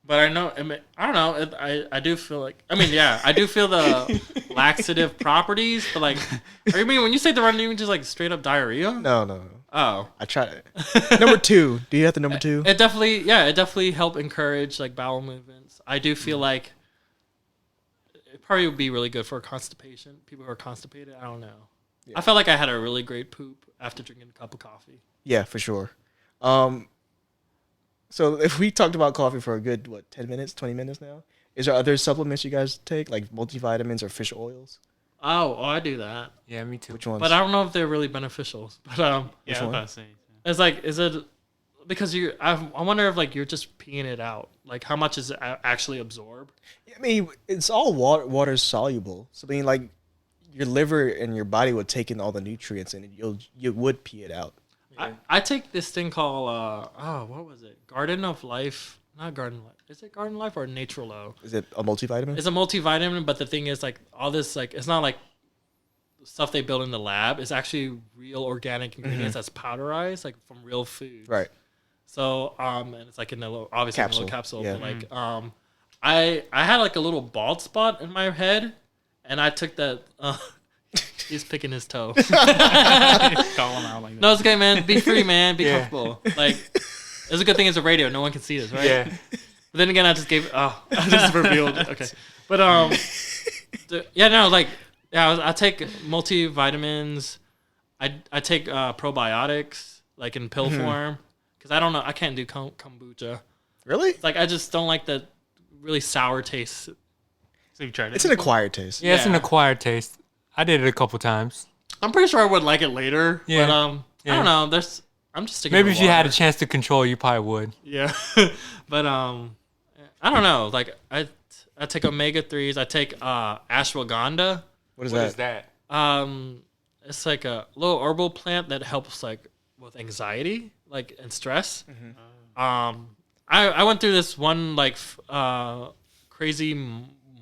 but I know. I don't know. I do feel like. I mean, yeah, I do feel the laxative properties. But like, you mean when you say the run, do you mean just like straight up diarrhea? No. Oh, I tried it. Number 2. Do you have the number 2? it definitely help encourage like bowel movements. I do feel like it probably would be really good for constipation. People who are constipated. I don't know. Yeah. I felt like I had a really great poop after drinking a cup of coffee. Yeah, for sure. So if we talked about coffee for a good 10 minutes, 20 minutes now, is there other supplements you guys take like multivitamins or fish oils? Oh, I do that. Yeah, me too. Which ones? But I don't know if they're really beneficial. But Yeah, I was one? about to say. it's like, is it because I wonder if like you're just peeing it out. Like how much is it actually absorbed? I mean, it's all water soluble. So I mean, like your liver and your body would take in all the nutrients, and you would pee it out. I take this thing called what was it? Garden of Life. Not Garden Life. Is it Garden Life or Natural Low? Is it a multivitamin? It's a multivitamin, but the thing is like all this like it's not like stuff they build in the lab. It's actually real organic ingredients that's powderized like from real food. Right. So and it's like in a little obviously in a little capsule. Yeah. But like I had like a little bald spot in my head, and I took that. He's picking his toe. Call him out like that. No, it's okay, man. Be free, man. Be Yeah. comfortable. Like, it's a good thing it's a radio. No one can see this, right? Yeah. But then again, I just revealed. Okay. But I take multivitamins. I take probiotics like in pill form because I don't know. I can't do kombucha. Really? It's like I just don't like the really sour taste. So you tried it? It's an acquired taste. Yeah, it's an Yeah. acquired taste. I did it a couple times. I'm pretty sure I would like it later. Yeah. But I Yeah. don't know. I'm just sticking. Maybe to if you had a water. chance to control, you probably would. Yeah, but I don't know. Like I take omega 3s. I take ashwagandha. What is What that? is that? It's like a little herbal plant that helps like with anxiety, like and stress. I went through this one like crazy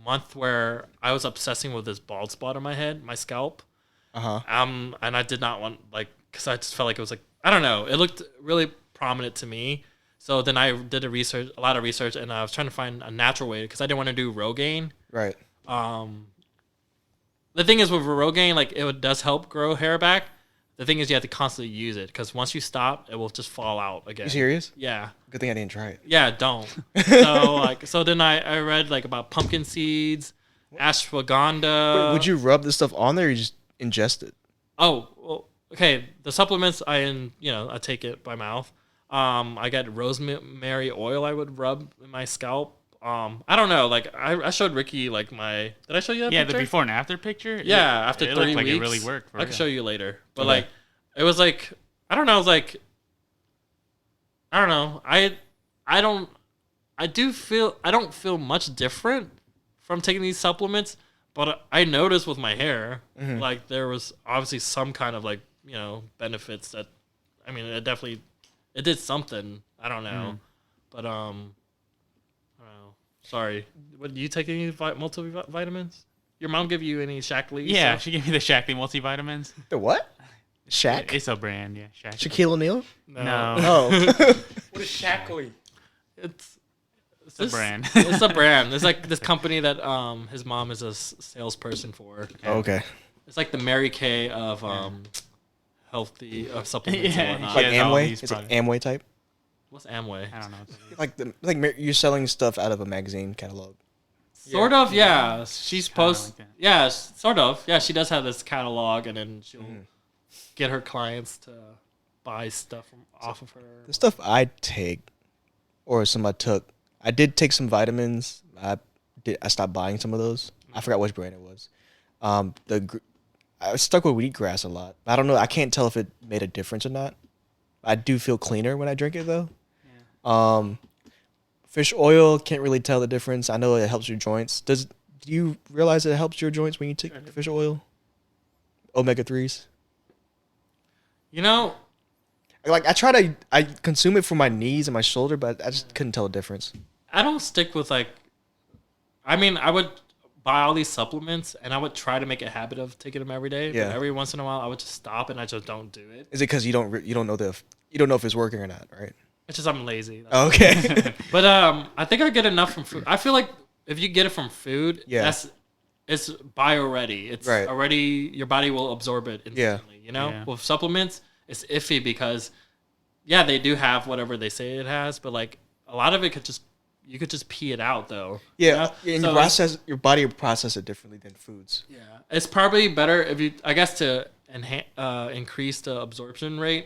month where I was obsessing with this bald spot on my head, my scalp. And I did not want like because I just felt like it was like I don't know. It looked really prominent to me. So then I did a lot of research, and I was trying to find a natural way because I didn't want to do Rogaine. Right. The thing is with Rogaine, like does help grow hair back. The thing is you have to constantly use it because once you stop, it will just fall out again. You serious? Yeah. Good thing I didn't try it. Yeah, don't. So then I read like about pumpkin seeds, ashwagandha. Would you rub this stuff on there or you just ingest it? Oh, well, okay. The supplements I take it by mouth. I got rosemary oil I would rub in my scalp. I don't know. Like I showed Ricky like my. Did I show you that? Yeah, picture? the before and after picture. Yeah, after it 3 looked like weeks. it really worked. For I can real. show you later. But Okay. like, it was like I don't know. It was like I don't know. I don't feel much different from taking these supplements, but I noticed with my hair like there was obviously some kind of like benefits that I mean it did something. I don't know, but I don't know. Sorry. What do you take any multivitamins? Your mom give you any Shackley? Yeah, stuff? she gave me the Shackley multivitamins. The what? Shaq? It's a brand, yeah. Shackley. Shaquille O'Neal? No, Oh. What is Shackley? It's it's a brand. It's a brand. It's like this company that his mom is a salesperson for. Okay. It's like the Mary Kay of healthy supplements Yeah, and whatnot. Like has all Amway? these Is it products. Amway type? What's Amway? I don't know. What that is. Like you're selling stuff out of a magazine catalog. Sort of, yeah. She's Kinda post, like that. yeah, sort of, yeah. She does have this catalog, and then she'll Mm-hmm. get her clients to buy stuff off of her. The stuff I take, or some I took, I did take some vitamins. I stopped buying some of those. I forgot which brand it was. I stuck with wheatgrass a lot. I don't know. I can't tell if it made a difference or not. I do feel cleaner when I drink it though. Fish oil, can't really tell the difference. I know it helps your joints. Do you realize it helps your joints when you take fish oil? Omega-3s. You know, Like I consume it for my knees and my shoulder, but I just couldn't tell the difference. I don't stick with like. I mean, I would buy all these supplements, and I would try to make a habit of taking them every day. Yeah. But every once in a while, I would just stop, and I just don't do it. Is it because you don't know if it's working or not, right? It's just I'm lazy. Okay. But I think I get enough from food. I feel like if you get it from food, Yeah. it's bio ready. It's Right. already your body will absorb it instantly. You know, Yeah. with supplements, it's iffy because yeah, they do have whatever they say it has, but like a lot of it you could just pee it out though. Yeah, you and know? your body will process it differently than foods. Yeah, it's probably better if you, I guess, to increase the absorption rate,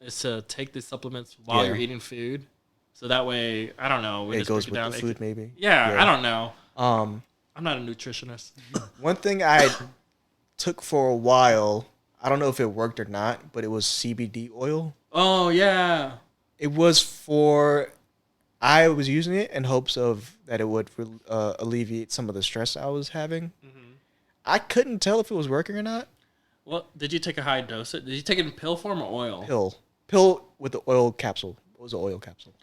is to take these supplements while Yeah. you're eating food, so that way, I don't know, we It just goes break with it down. the food, maybe. Yeah, I don't know. Um, I'm not a nutritionist. one thing I took for a while, I don't know if it worked or not, but it was CBD oil. Oh yeah, It was I was using it in hopes of that it would alleviate some of the stress I was having. I couldn't tell if it was working or not. well, did you take a high dose? Did you take it in pill form or oil? Pill with the oil capsule. It was an oil capsule.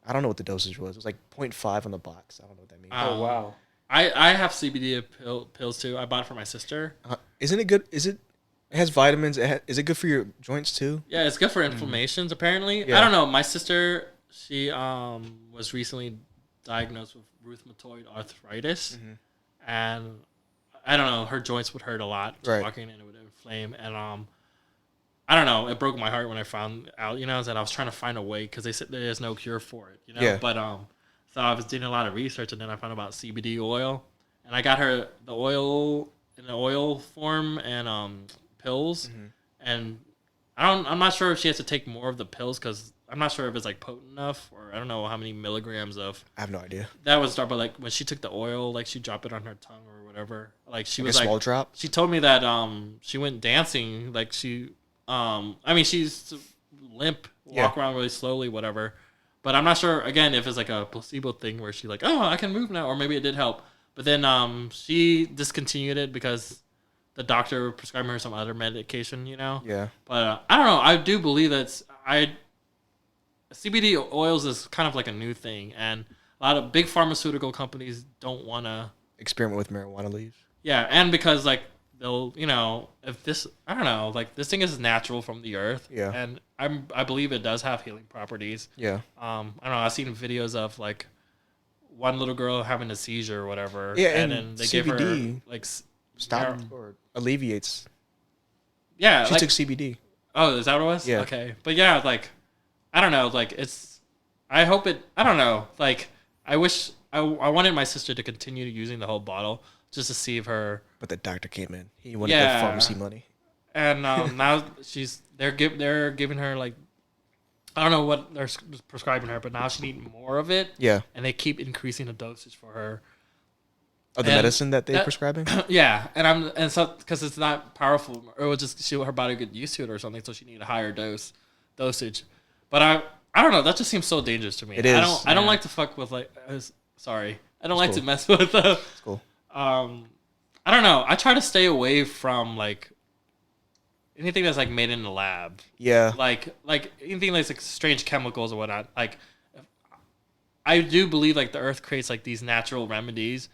I don't know what the dosage was. It was like 0.5 on the box. I don't know what that means. Oh wow. I have CBD pills too. I bought it for my sister. Isn't it good? It has vitamins. Is it good for your joints too? Yeah, it's good for inflammations. Apparently, Yeah. I don't know. My sister, she was recently diagnosed with rheumatoid arthritis, and I don't know. Her joints would hurt a lot Right. walking, and it would inflame. And I don't know. It broke my heart when I found out. You know, that I was trying to find a way because they said there's no cure for it. You know, Yeah. but so I was doing a lot of research, and then I found out about CBD oil, and I got her the oil in the oil form and pills, and I'm not sure if she has to take more of the pills because I'm not sure if it's like potent enough, or I don't know how many milligrams of. I have no idea. That was start, but like when she took the oil, like she dropped it on her tongue or whatever. Like she Like was a like small drop. she told me that she went dancing, like she I mean she's limp, walk around really slowly, whatever. But I'm not sure again if it's like a placebo thing where she like, oh, I can move now, or maybe it did help. But then she discontinued it because the doctor prescribed her some other medication, you know. Yeah. But I don't know. I do believe that CBD oils is kind of like a new thing, and a lot of big pharmaceutical companies don't want to Experiment with marijuana leaves. Yeah, and because like they'll, you know, if this, I don't know, like this thing is natural from the earth. Yeah. And I believe it does have healing properties. Yeah. I don't know. I've seen videos of like one little girl having a seizure or whatever. Yeah, and and then they give her CBD like Stop or alleviates. Yeah. She like, took CBD. Oh, is that what it was? Yeah. Okay. But yeah, like I don't know, like I hope it. I don't know. Like I wish I wanted my sister to continue using the whole bottle just to see if her. But the doctor came in. He wanted Yeah. the pharmacy money. And now they're giving her like I don't know what they're prescribing her, but now she needs more of it. Yeah. And they keep increasing the dosage for her. Of the And medicine that they're prescribing? Yeah, and so because it's not powerful, or it will just her body get used to it or something, so she need a higher dosage. But I don't know. That just seems so dangerous to me. It is, I don't yeah. like to fuck with like. Sorry, I don't It's like cool. to mess with. It's cool. I don't know. I try to stay away from like anything that's like made in the lab. Yeah. Like anything that's like strange chemicals or whatnot. Like I do believe like the earth creates like these natural remedies.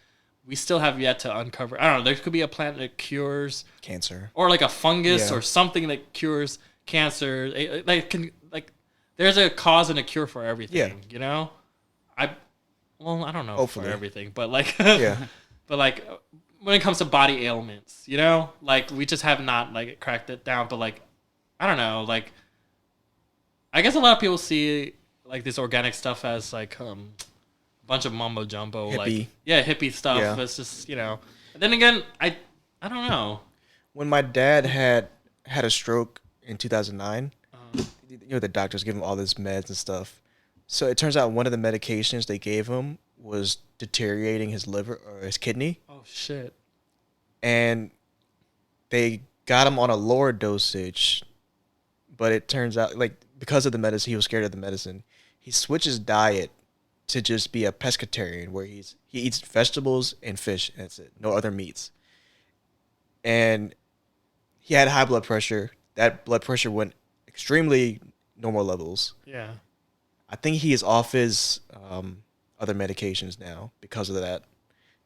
We still have yet to uncover. I don't know. There could be a plant that cures, Cancer. or like a fungus Yeah. or something that cures cancer. There's a cause and a cure for everything. Yeah. You know, I don't know Hopefully. for everything, but like Yeah. but like when it comes to body ailments, you know, like we just have not like cracked it down. But like, I don't know, like I guess a lot of people see like this organic stuff as like a bunch of mumbo jumbo, Hippie. like hippie stuff. Yeah. It's just And then again, I don't know. When my dad had a stroke in 2009, the doctors gave him all this meds and stuff. So it turns out one of the medications they gave him was deteriorating his liver or his kidney. Oh shit. And they got him on a lower dosage, but it turns out like because of the medicine, he was scared of the medicine. He switched his diet to just be a pescatarian, where he eats vegetables and fish, and that's it, no other meats. And he had high blood pressure. That blood pressure went extremely normal levels. Yeah. I think he is off his other medications now because of that.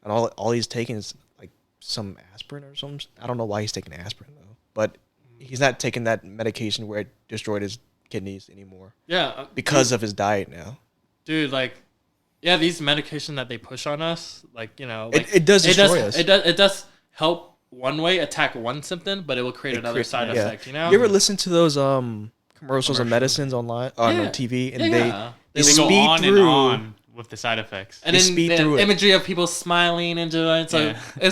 And all he's taking is like some aspirin or something. I don't know why he's taking aspirin though. But he's not taking that medication where it destroyed his kidneys anymore. Yeah. Because of his diet now. Dude, like, yeah, these medication that they push on us, like, like it does destroy us. It does help one way, attack one symptom, but it will create another side effect, You ever listen to those commercials of medicines online on TV, and they go speed on through and on with the side effects. And they then speed the through it. imagery of people smiling and doing it's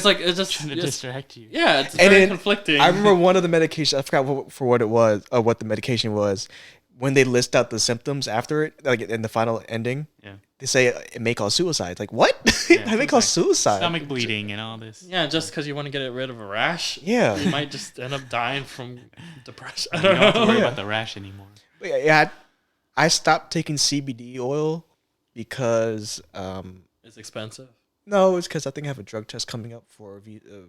like it's just Trying to distract you. yeah, it's And very then conflicting. I remember one of the medications. I forgot for what it was, what the medication was. When they list out the symptoms after it, like in the final ending, they say it may cause suicide. It's like what? Yeah, It may cause suicide. Stomach bleeding and all this. Yeah, just because you want to get rid of a rash, Yeah. you might just end up dying from depression. I You don't don't have to know. worry about the rash anymore. But yeah, I stopped taking CBD oil because It's expensive. no, it's because I think I have a drug test coming up for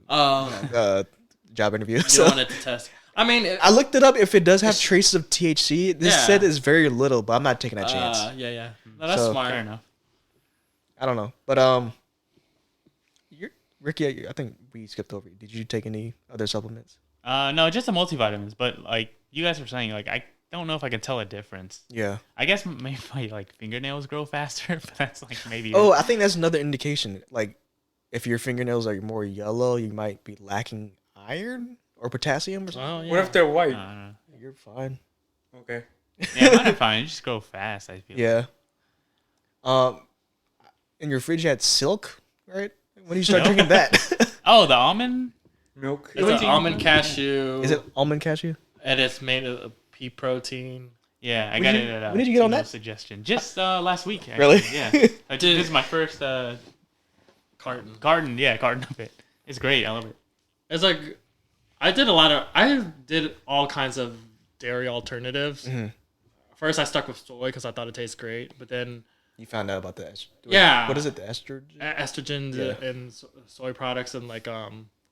a job interview. You So don't want it to test. I mean, I looked it up. If it does have traces of THC, this said it's very little, but I'm not taking that chance. Yeah. No, that's So- smart. Fair enough. I don't know, but Ricky, I think we skipped over. Did you take any other supplements? No, just the multivitamins. But like you guys were saying, like I don't know if I can tell a difference. Yeah. I guess maybe my like fingernails grow faster, but that's like maybe. Oh, I think that's another indication. Like, if your fingernails are more yellow, you might be lacking iron or potassium or something. Oh, yeah. What if they're white? I don't know. You're fine. Okay. Yeah, mine are fine. You just grow fast. I feel. Yeah. In your fridge you had silk, right? When do you start Silk? drinking that? Oh, the almond. Milk. It's an almond cashew. Is it almond cashew? And it's made of pea protein. Yeah, I When got did it you- at when did you get on Tino's that? suggestion? Just last week. Actually. Really? Yeah. This is my first Carton. carton. Yeah, carton of it. It's great. I love it. It's like I did all kinds of dairy alternatives. Mm-hmm. First, I stuck with soy because I thought it tastes great, but then You found out about the Yeah. What is it? The estrogen? estrogens Yeah. and soy products and like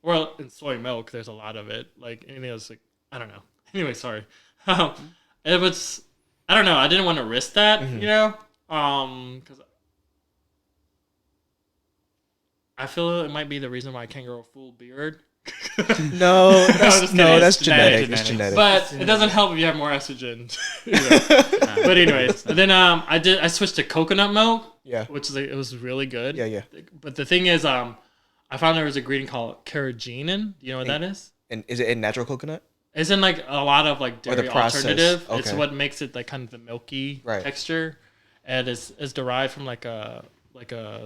well, in soy milk there's a lot of it. Like anything else, like I don't know. Anyway, sorry. It was I don't know. I didn't want to risk that, because I feel it might be the reason why I can't grow a full beard. No, that's just kidding. that's It's genetic. genetic. It's genetic. But it doesn't help if you have more estrogen. But anyways, then I switched to coconut milk, Yeah. which is it was really good. Yeah. But the thing is, I found there was a ingredient called carrageenan. Do you know what that is? And is it in natural coconut? It's in like a lot of like Or the dairy process. alternative. It's Okay. what makes it like kind of the milky Right. texture, and it's derived from like a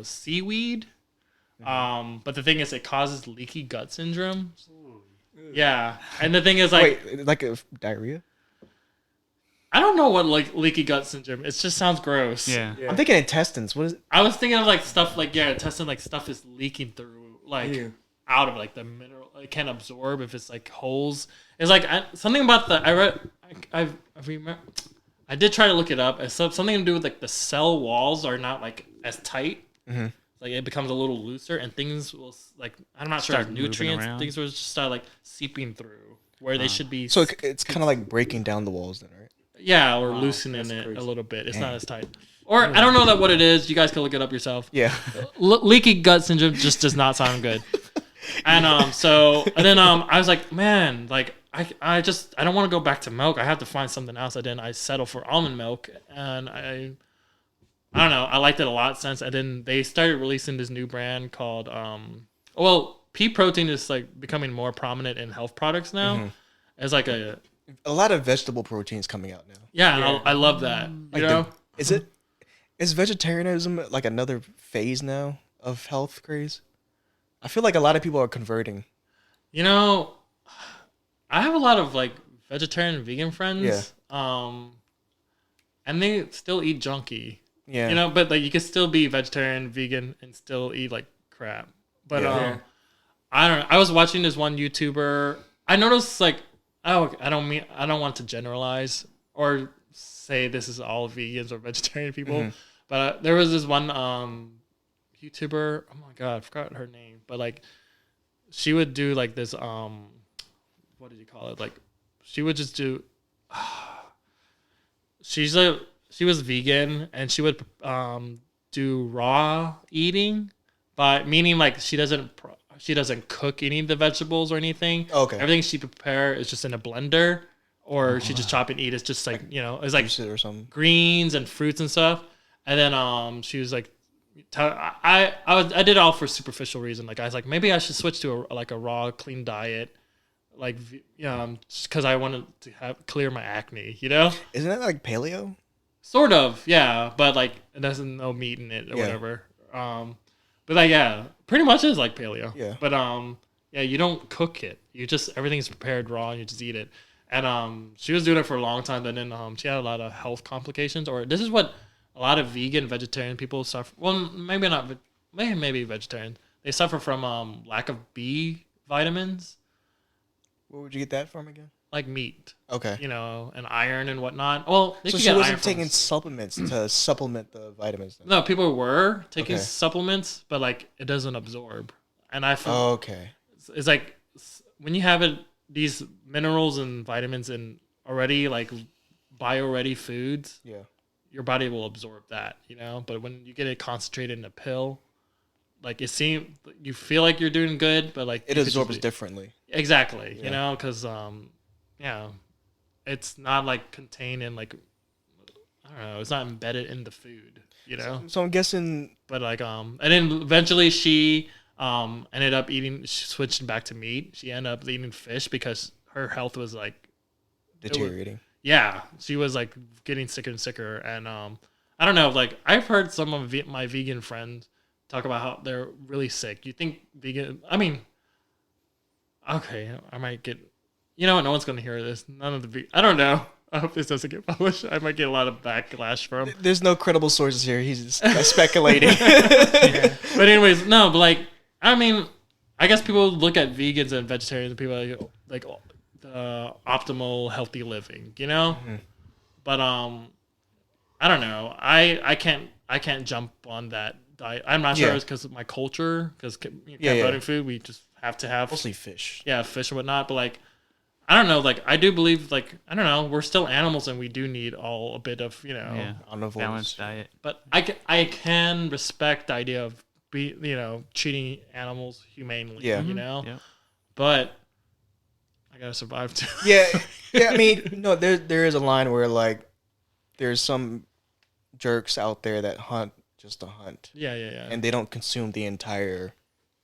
seaweed. But the thing is, it causes leaky gut syndrome. Yeah, and the thing is, like, Wait, like a diarrhea? I don't know what like leaky gut syndrome. It just sounds gross. Yeah. I'm thinking intestines. What is it? I was thinking of like stuff like intestine, like stuff is leaking through like Ew. out of like the mineral. It can't absorb if it's like holes. It's like something about the I remember. I did try to look it up. It's something to do with like the cell walls are not like as tight. Mm-hmm. Like it becomes a little looser, and things will like I'm not sure Start if moving nutrients. around. Things will just start like seeping through where they should be. So it's kind of like breaking down the walls, then, right? Yeah, or loosening that's it crazy. a little bit. It's not as tight. Or I don't know that what it is. You guys can look it up yourself. Yeah. Leaky gut syndrome just does not sound good. And then I was like, man, like I don't want to go back to milk. I have to find something else. And then I settle for almond milk, and I don't know. I liked it a lot since. And then they started releasing this new brand called pea protein is like becoming more prominent in health products now. As like a lot of vegetable proteins coming out now. yeah, and I love that. Like You know, is vegetarianism like another phase now of health craze? I feel like a lot of people are converting. you know, I have a lot of like vegetarian and vegan friends. And they still eat junky. Yeah. You know, but like you can still be vegetarian, vegan, and still eat like crap. But I don't know. I was watching this one YouTuber. I noticed like I don't want to generalize or say this is all vegans or vegetarian people. But there was this one YouTuber. Oh my god, I forgot her name. But like she would do like this what did you call it? Like she would just do she was vegan and she would do raw eating, but meaning like she doesn't cook any of the vegetables or anything. Okay. Everything she prepare is just in a blender, or she just chop and eat. It's just like it's like Juice it or something. greens and fruits and stuff. And then she was like, I did it all for superficial reason. Like I was like, maybe I should switch to a raw, clean diet. Like, just because I wanted to clear my acne, Isn't that like paleo? Sort of, yeah. But like, it doesn't no meat in it or whatever. But like, yeah, pretty much is like paleo. Yeah. But yeah, you don't cook it. You just everything's prepared raw and you just eat it. And she was doing it for a long time. But then she had a lot of health complications. Or this is what a lot of vegan, vegetarian people suffer. Well, maybe not. Maybe vegetarian. They suffer from lack of B vitamins. Where would you get that from again? Like meat. Okay. And iron and whatnot. Well, So she wasn't taking supplements to supplement the vitamins then? No, people were taking Okay. supplements, but like it doesn't absorb. And I feel Okay. it's like when you have these minerals and vitamins in already like bio-ready foods, Yeah. your body will absorb that, But when you get it concentrated in a pill, like you feel like you're doing good, but like It absorbs differently. Exactly, Yeah. because it's not like contained in like I don't know, it's not embedded in the food, So I'm guessing. But like and then eventually she ended up she switched back to meat. She ended up eating fish because her health was like Deteriorating. yeah, she was like getting sicker and sicker, and I don't know, like I've heard some of my vegan friends talk about how they're really sick. You think vegan? I mean, okay, I might get. No one's gonna hear this. None of the. I don't know. I hope this doesn't get published. I might get a lot of backlash from. There's no credible sources here. He's just speculating. Yeah. But anyways, no. But like, I mean, I guess people look at vegans and vegetarians and people like the optimal healthy living, But I don't know. I can't jump on that diet. I'm not sure it's because of my culture. Because Cambodian food, we just have to have Mostly fish. Yeah, fish and whatnot. But like, I don't know. Like, I do believe like I don't know. We're still animals and we do need a bit of Omnivores. Balanced diet. But I can respect the idea of treating animals humanely. Yeah. Yeah. But I gotta survive too. Yeah. I mean, no, there is a line where like there's some jerks out there that hunt just to hunt, Yeah. and they don't consume the entire.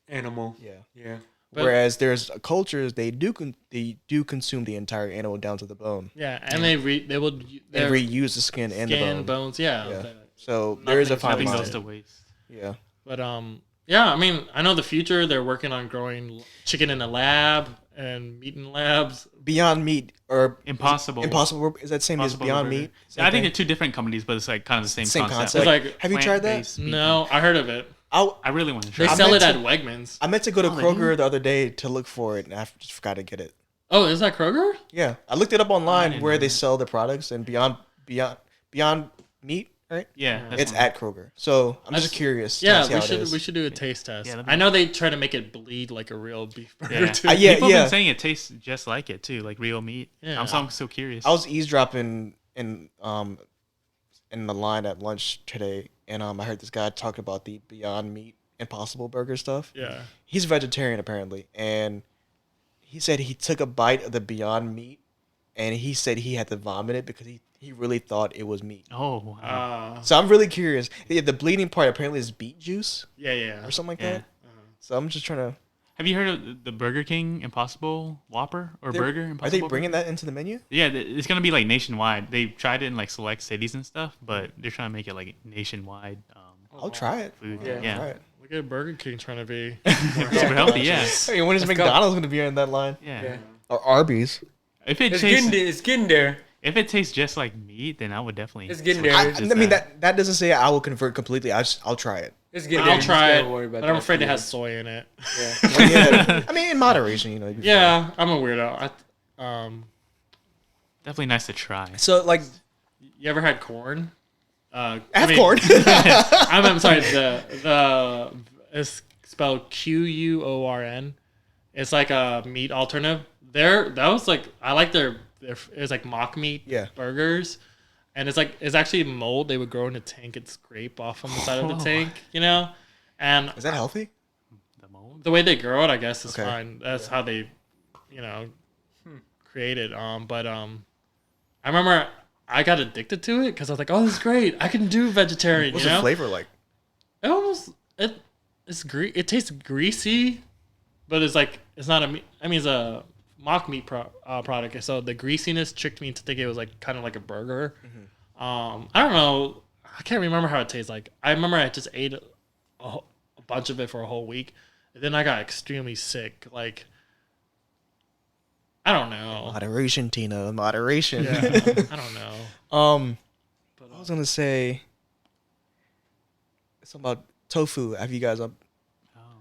Animal. Yeah. Yeah. But- Whereas there's cultures they do consume the entire animal down to the bone. Yeah, and they will They reuse the skin and the bone. bones. Yeah. Yeah. So there is a fine Nothing line. goes to waste. Yeah. But yeah. I mean, I know the future. They're working on growing chicken in a lab and meat in labs. Beyond Meat or Impossible. Impossible is that same as Impossible Beyond Burger. Meat? I think they're two different companies, but it's like kind of the same, Same concept. concept. It's like Have you tried that? Plant-based meat. No, I heard of it. I really want to try. They I sell it meant at Wegmans. I meant to go to Oh, they Kroger do? the other day to look for it, and I just forgot to get it. Oh, is that Kroger? Yeah, I looked it up online didn't where know they that. sell the products, and Beyond Meat, right? Yeah, that's It's one. at Kroger. So I'm just I've- curious. to Yeah, see how it we is. should do a taste test. Yeah, that'd be- I know they try to make it bleed like a real beef burger Yeah. too. Yeah, People have been saying it tastes just like it too, like real meat. Yeah. I'm so curious. I was eavesdropping in the line at lunch today, and I heard this guy talking about the Beyond Meat Impossible Burger stuff. Yeah. He's vegetarian apparently, and he said he took a bite of the Beyond Meat, and he said he had to vomit it because he really thought it was meat. Oh, wow. So I'm really curious. The bleeding part apparently is beet juice Yeah. or something like Yeah. that. So I'm just trying to. Have you heard of the Burger King Impossible Whopper or Burger Impossible? Are they Burger? bringing that into the menu? Yeah, it's gonna be like nationwide. They tried it in like select cities and stuff, but they're trying to make it like nationwide. I'll try it. Food. Yeah. Yeah. Try it. Look at Burger King trying to be. Super healthy. Yeah. Hey, when is Let's go. McDonald's gonna be in that line? Yeah. Yeah. Or Arby's? If it It's tastes, getting there. It's getting there. if it tastes just like meat, then I would definitely. It's getting switch there. to I just mean that doesn't say I will convert completely. I'll try it. It's getting there. I'll You try just it, gotta worry about but I'm that. afraid it has soy in it. Yeah. Well, yeah. I mean, in moderation, you know. you'd be Yeah, I'm a weirdo. Definitely nice to try. fine. So like, You ever had corn? I have corn. I'm sorry. The it's spelled QUORN. It's like a meat alternative. That was like I like their it's like mock meat Yeah. burgers, and it's actually mold they would grow in a tank and scrape off on the side of the tank, you know, and Is that healthy? The mold. the way they grow it, I guess, is Okay. fine. That's how they, create it. I remember I got addicted to it because I was like, oh, this is great. I can do vegetarian. What's you know? the flavor like? It almost it tastes greasy, but it's not a meat. I mean, it's a mock meat product. So the greasiness tricked me into thinking it was like kind of like a burger. I don't know. I can't remember how it tastes like. I remember I just ate a bunch of it for a whole week, and then I got extremely sick. Like I don't know. Moderation, Tina. Moderation. Yeah, I don't know. But, I was gonna say something about tofu. Have you guys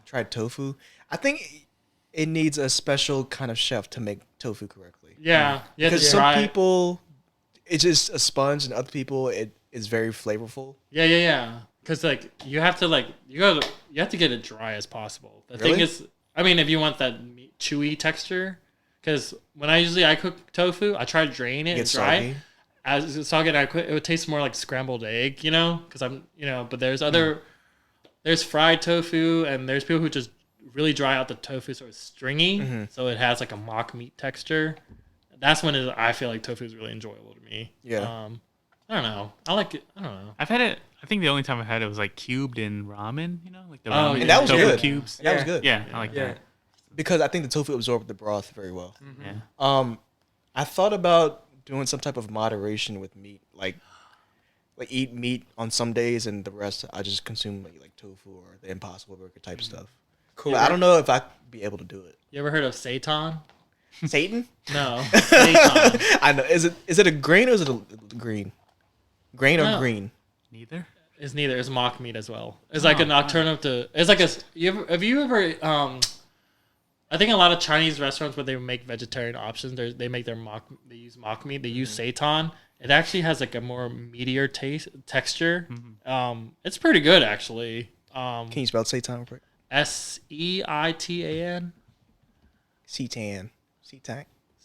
tried tofu? I think it needs a special kind of chef to make tofu correctly. yeah, you have to Because some try. people, it's just a sponge, and other people, it is very flavorful. Yeah. Because like you have to you have to get it dry as possible. The thing Really? is, I mean, if you want that chewy texture, because when I cook tofu, I try to drain it and It's dry soggy. it. As it's soggy, it would taste more like scrambled egg, you know? Because but there's fried tofu, and there's people who just really dry out the tofu so it's stringy, so it has like a mock meat texture. That's when I feel like tofu is really enjoyable to me. Yeah. I don't know. I like it. I don't know. I've had it. I think the only time I had it was like cubed in ramen. You know, like the Oh, ramen yeah. And that was tofu good. cubes. That was good. Yeah, I like Yeah. that. Because I think the tofu absorbed the broth very well. Yeah. I thought about doing some type of moderation with meat, like eat meat on some days, and the rest I just consume like tofu or the Impossible Burger type stuff. Cool. But I don't know if I'd be able to do it. You ever heard of seitan? Satan? No, seitan. I know. Is it a grain or is it a green? Grain or No. green? Neither. It's neither. It's mock meat as well. It's like an alternative to. It's like a. Have you ever? I think a lot of Chinese restaurants where they make vegetarian options, they make their mock. They use mock meat. They use seitan. It actually has like a more meatier texture. It's pretty good actually. Can you spell Satan real quick? Seitan. Seitan. Seitan.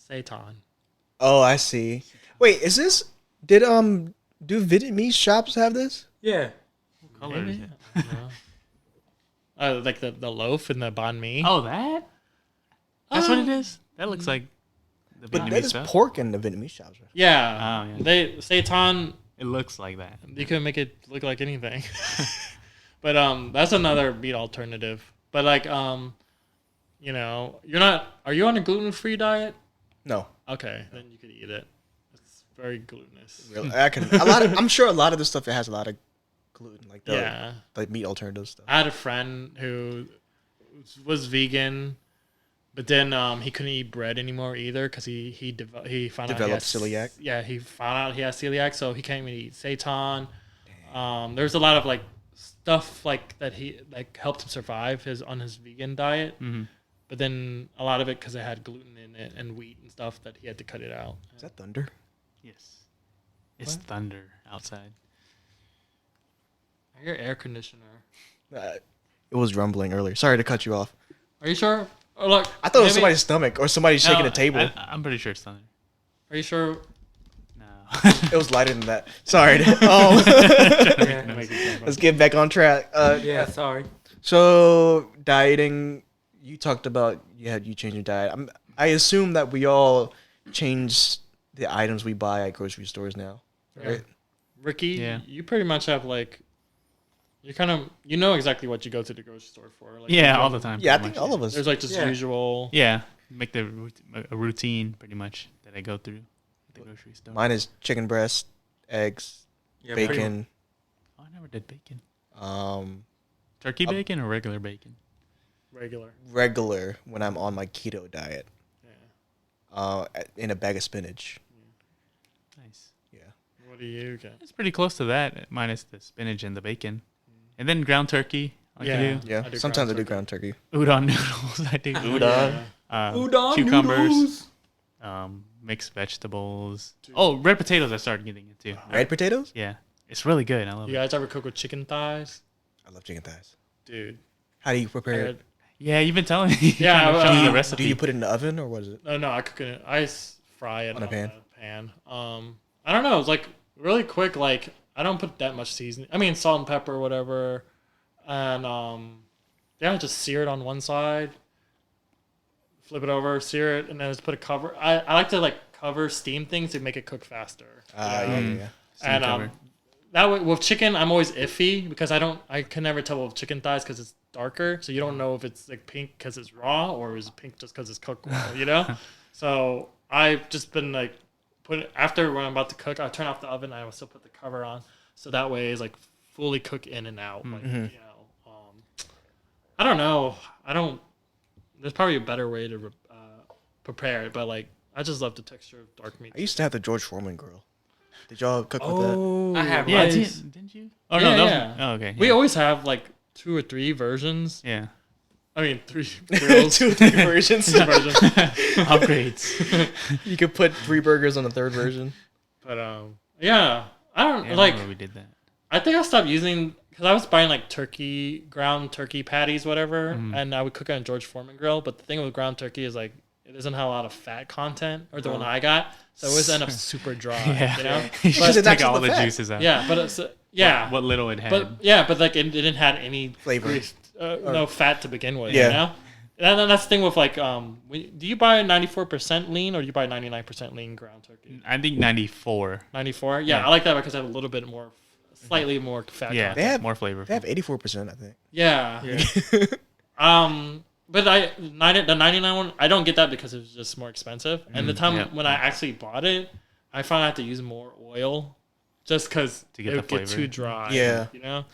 Seitan. Oh, I see. Wait, is this? Did do Vietnamese shops have this? Yeah. What color is it? I don't know. Like the loaf and the banh mi. Oh, that. That's what it is. That looks like the But Vietnamese that is stuff. pork in the Vietnamese shops. Right? Yeah. Oh, yeah. Seitan. It looks like that. You could make it look like anything. But that's another meat alternative. But like you're not. Are you on a gluten-free diet? No, Okay, then you could eat it. It's very glutinous. really. I'm sure a lot of this stuff it has a lot of gluten, like the Yeah. like meat alternative stuff. I had a friend who was vegan, but then he couldn't eat bread anymore either because he found out he Developed has, celiac? Yeah, he found out he has celiac, so he can't even eat seitan. There's a lot of like stuff like that he like helped him survive on his vegan diet, but then a lot of it because it had gluten in it and wheat and stuff that he had to cut it out. Is that thunder? Yes. It's thunder outside. I hear air conditioner. It was rumbling earlier. Sorry to cut you off. Are you sure? Oh, look, I thought it was maybe- somebody's stomach or somebody shaking a table. I'm pretty sure it's thunder. Are you sure? No. It was lighter than that. Sorry. Yeah. Let's get back on track. Yeah. Sorry. So dieting, you talked about you changed your diet. I assume that we all change the items we buy at grocery stores now, right? Ricky, Yeah. you pretty much have like You kind of you know exactly what you go to the grocery store for. Like, Yeah, all the time. Yeah, I pretty think much. all of us. There's like just Yeah. usual. Yeah, make a routine pretty much that I go through at the grocery store. Mine is chicken breast, eggs, Yeah, pretty much. bacon, Oh, I never did bacon. um, Turkey bacon or regular bacon? Regular. regular when I'm on my keto diet. Yeah. In a bag of spinach. Nice. Yeah. What do you get? It's pretty close to that, minus the spinach and the bacon, and then ground turkey. I like to do. Yeah. I do Sometimes I do ground ground turkey. Udon noodles. I do. Udon. Udon Cucumbers. noodles. Mixed vegetables. Dude. Oh, red potatoes. I started getting into. Red potatoes? Yeah, it's really good. I love You it. guys ever cook with chicken thighs? I love chicken thighs. Dude. How do you prepare I- it? Yeah, you've been telling me. Yeah, Trying to show me the do recipe. Do you put it in the oven or what is it? No, I cook it. Fry it On a pan? pan. I don't know. It's like really quick. Like I don't put that much seasoning. I mean, salt and pepper, whatever. And yeah, just sear it on one side. Flip it over, sear it, and then just put a cover. I like to like cover steam things to make it cook faster. Yeah. Steam And cover. that way with chicken, I'm always iffy because I can never tell with chicken thighs because it's darker, so you don't know if it's like pink because it's raw or is it pink just because it's cooked well, you know. So I've just been like after when I'm about to cook, I turn off the oven. I will still put the cover on, so that way it's like fully cook in and out. Like you know, I don't know. There's probably a better way to prepare it, but like I just love the texture of dark meat. I used to have the George Foreman grill. Did y'all cook with that? I have Yeah, rice. didn't you? Oh Yeah, no, that yeah. was. Oh, okay. We yeah. always have like 2 or 3 versions. Yeah. I mean, 3 grills. 2 or 3 versions. versions. Upgrades. You could put 3 burgers on the 3rd version. But yeah, I don't Yeah, I like. remember we did that. I think I stopped using because I was buying like ground turkey patties, whatever, Mm-hmm. and I would cook it on George Foreman grill. But the thing with ground turkey is like it doesn't have a lot of fat content, or the one I got, so it always end up super dry. Yeah. You know. You Because just it's take actually all the the fat. juices out. Yeah, but it's yeah, What little it had. but like it didn't have any Flavor. no fat to begin with. Yeah. You know? And then that's the thing with like do you buy 94% lean or do you buy 99% lean ground turkey? I think 94. 94. Yeah, Yeah. I like that because I have a little bit more, slightly more fat. Yeah, content. They have- more flavor. They have 84%, I think. Yeah. But the 99 one, I don't get that because it was just more expensive. And the time yeah. when I actually bought it, I found I had to use more oil, just because To it get the would get flavor. too dry. Yeah. You know,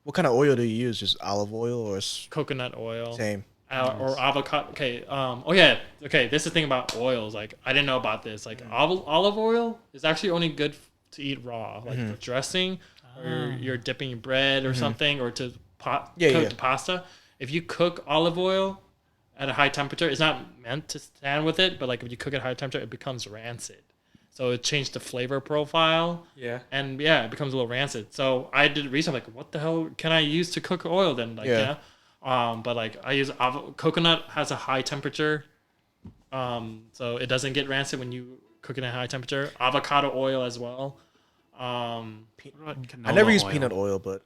What kind of oil do you use? Just olive oil or coconut oil. same? Or avocado. Okay. Oh yeah. Okay. This is the thing about oils. Like I didn't know about this. Like olive oil is actually only good to eat raw, like for dressing, or you're dipping your bread or something, or to cook the pasta. If you cook olive oil at a high temperature, it's not meant to stand with it, but like if you cook at a high temperature, it becomes rancid. So it changed the flavor profile. Yeah. And yeah, it becomes a little rancid. So I did research, like, what the hell can I use to cook oil then? Like, Yeah. but like I use coconut has a high temperature, so it doesn't get rancid when you cook it at high temperature. Avocado oil as well. What about I never canola use oil? peanut oil, but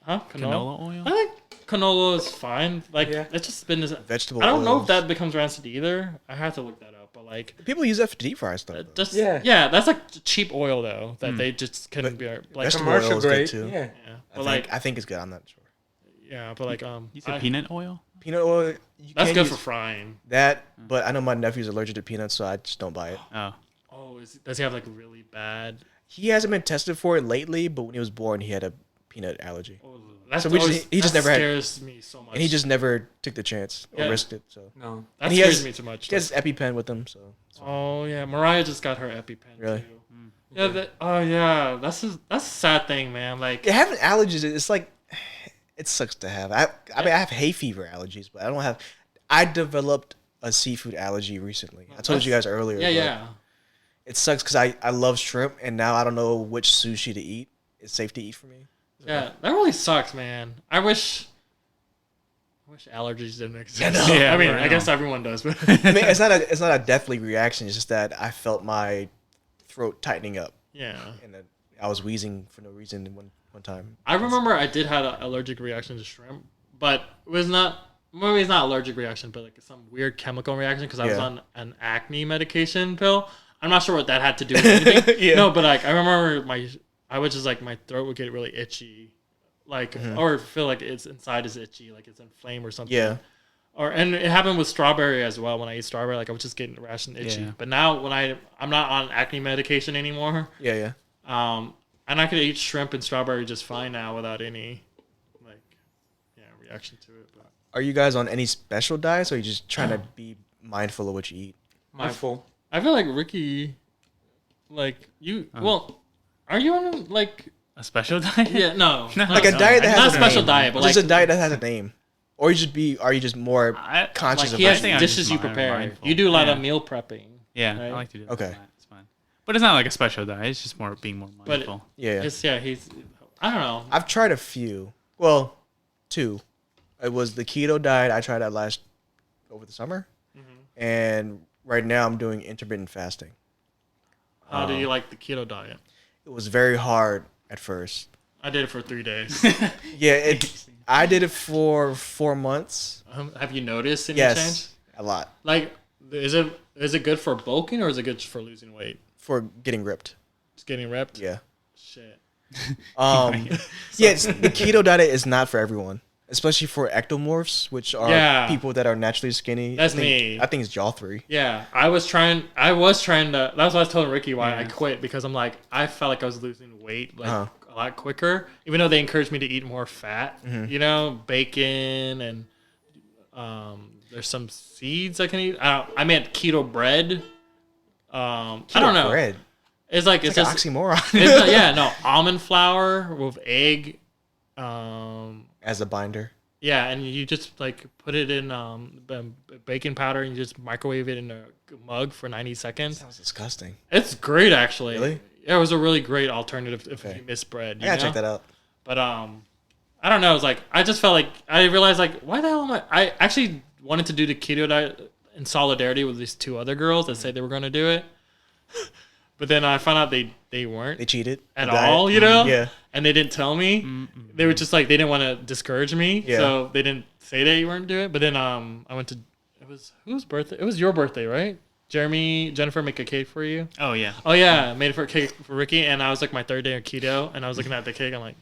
Canola oil? I think canola is fine. Like Yeah. it's just been. vegetable I don't know if oils. that becomes rancid either. I have to look that up. But like, People use that for deep fry stuff. though. just Yeah. that's like cheap oil though that they just couldn't be like. vegetable Yeah, oil Commercial is good grade. too. Yeah. but like I think it's good. I'm not sure. yeah, but like You said peanut oil? Peanut oil. You that's can good use for frying. that, but I know my nephew's allergic to peanuts, so I just don't buy it. Oh. Oh, does he have like really bad? He hasn't been tested for it lately, but when he was born, he had a peanut allergy, Oh, that's So we just- always, he just that never had- scares me so much. and he just never took the chance or Yeah. risked it. So No. that and he scares has- me too much. he has EpiPen with him. So Oh yeah, Mariah just got her EpiPen Really? too. Yeah. Oh yeah. That's a sad thing, man. Like yeah, having allergies, it's like it sucks to have. I mean, I have hay fever allergies, but I don't have. I developed a seafood allergy recently. I told you guys earlier. yeah, but yeah. It sucks because I love shrimp, and now I don't know which sushi to eat. It's safe to eat for me. Yeah, that really sucks, man. I wish allergies didn't exist. know. Yeah, I mean, for I guess real. everyone does, but I mean, it's not a deathly reaction. It's just that I felt my throat tightening up, yeah. and then I was wheezing for no reason one time. I remember I did have an allergic reaction to shrimp, but it was not. Maybe it's not allergic reaction, but like some weird chemical reaction because I was Yeah. on an acne medication pill. I'm not sure what that had to do with anything. Yeah. No, but like I remember I would just like my throat would get really itchy like or feel like it's inside is itchy, like it's inflamed or something. Yeah. And it happened with strawberry as well. When I eat strawberry, like I was just getting rash and itchy. Yeah. But now when I'm not on acne medication anymore. Yeah. And I could eat shrimp and strawberry just fine now without any reaction to it. But Are you guys on any special diets, or are you just trying to be mindful of what you eat? Mindful. I feel like Ricky, like you. Well, are you on like A special diet? yeah? No, Like a diet that has not a a special name. diet, but Just like a diet that has a name, or are you just more conscious like of he has what you eat? dishes you prepare. You do a lot of meal prepping. Yeah, right? I like to do that. Okay. a lot. It's fine. But it's not like a special diet. It's just more being more But- mindful. Yeah. He's I don't know. I've tried a few. Well, 2. It was the keto diet. I tried that over the summer, and right now I'm doing intermittent fasting. How do you like the keto diet? It was very hard at first. I did it for 3 days. Yeah, I did it for 4 months. Have you noticed any Yes, change? a lot Like, is it good for bulking or is it good for losing weight? for getting ripped. Just getting ripped? Yeah. Shit. The keto diet is not for everyone, especially for ectomorphs, which are Yeah. people that are naturally skinny. That's I think, me. I think it's jaw 3. Yeah, I was trying to. That's why I was telling Ricky why I quit, because I'm like, I felt like I was losing weight like a lot quicker, even though they encouraged me to eat more fat. You know, bacon and there's some seeds I can eat. I meant keto bread. I don't know. Bread. It's like It's it's like just an oxymoron. almond flour with egg. As a binder. Yeah, and you just like put it in baking powder and you just microwave it in a mug for 90 seconds. Sounds disgusting. It's great, actually. Really? Yeah, it was a really great alternative if Okay. you miss bread. I gotta check that out. But I don't know. It's like I just felt like I realized like why the hell am I actually wanted to do the keto diet in solidarity with these 2 other girls that said they were going to do it. But then I found out they weren't They cheated at the diet. all, you know? Yeah. And they didn't tell me. They were just like, they didn't want to discourage me. Yeah. So they didn't say they weren't doing it. But then I went to, it was, whose birthday? It was your birthday, right? Jennifer make a cake for you. Oh, yeah. Oh, yeah. I made it for a cake for Ricky. And I was like my 3rd day of keto. And I was looking at the cake. I'm like,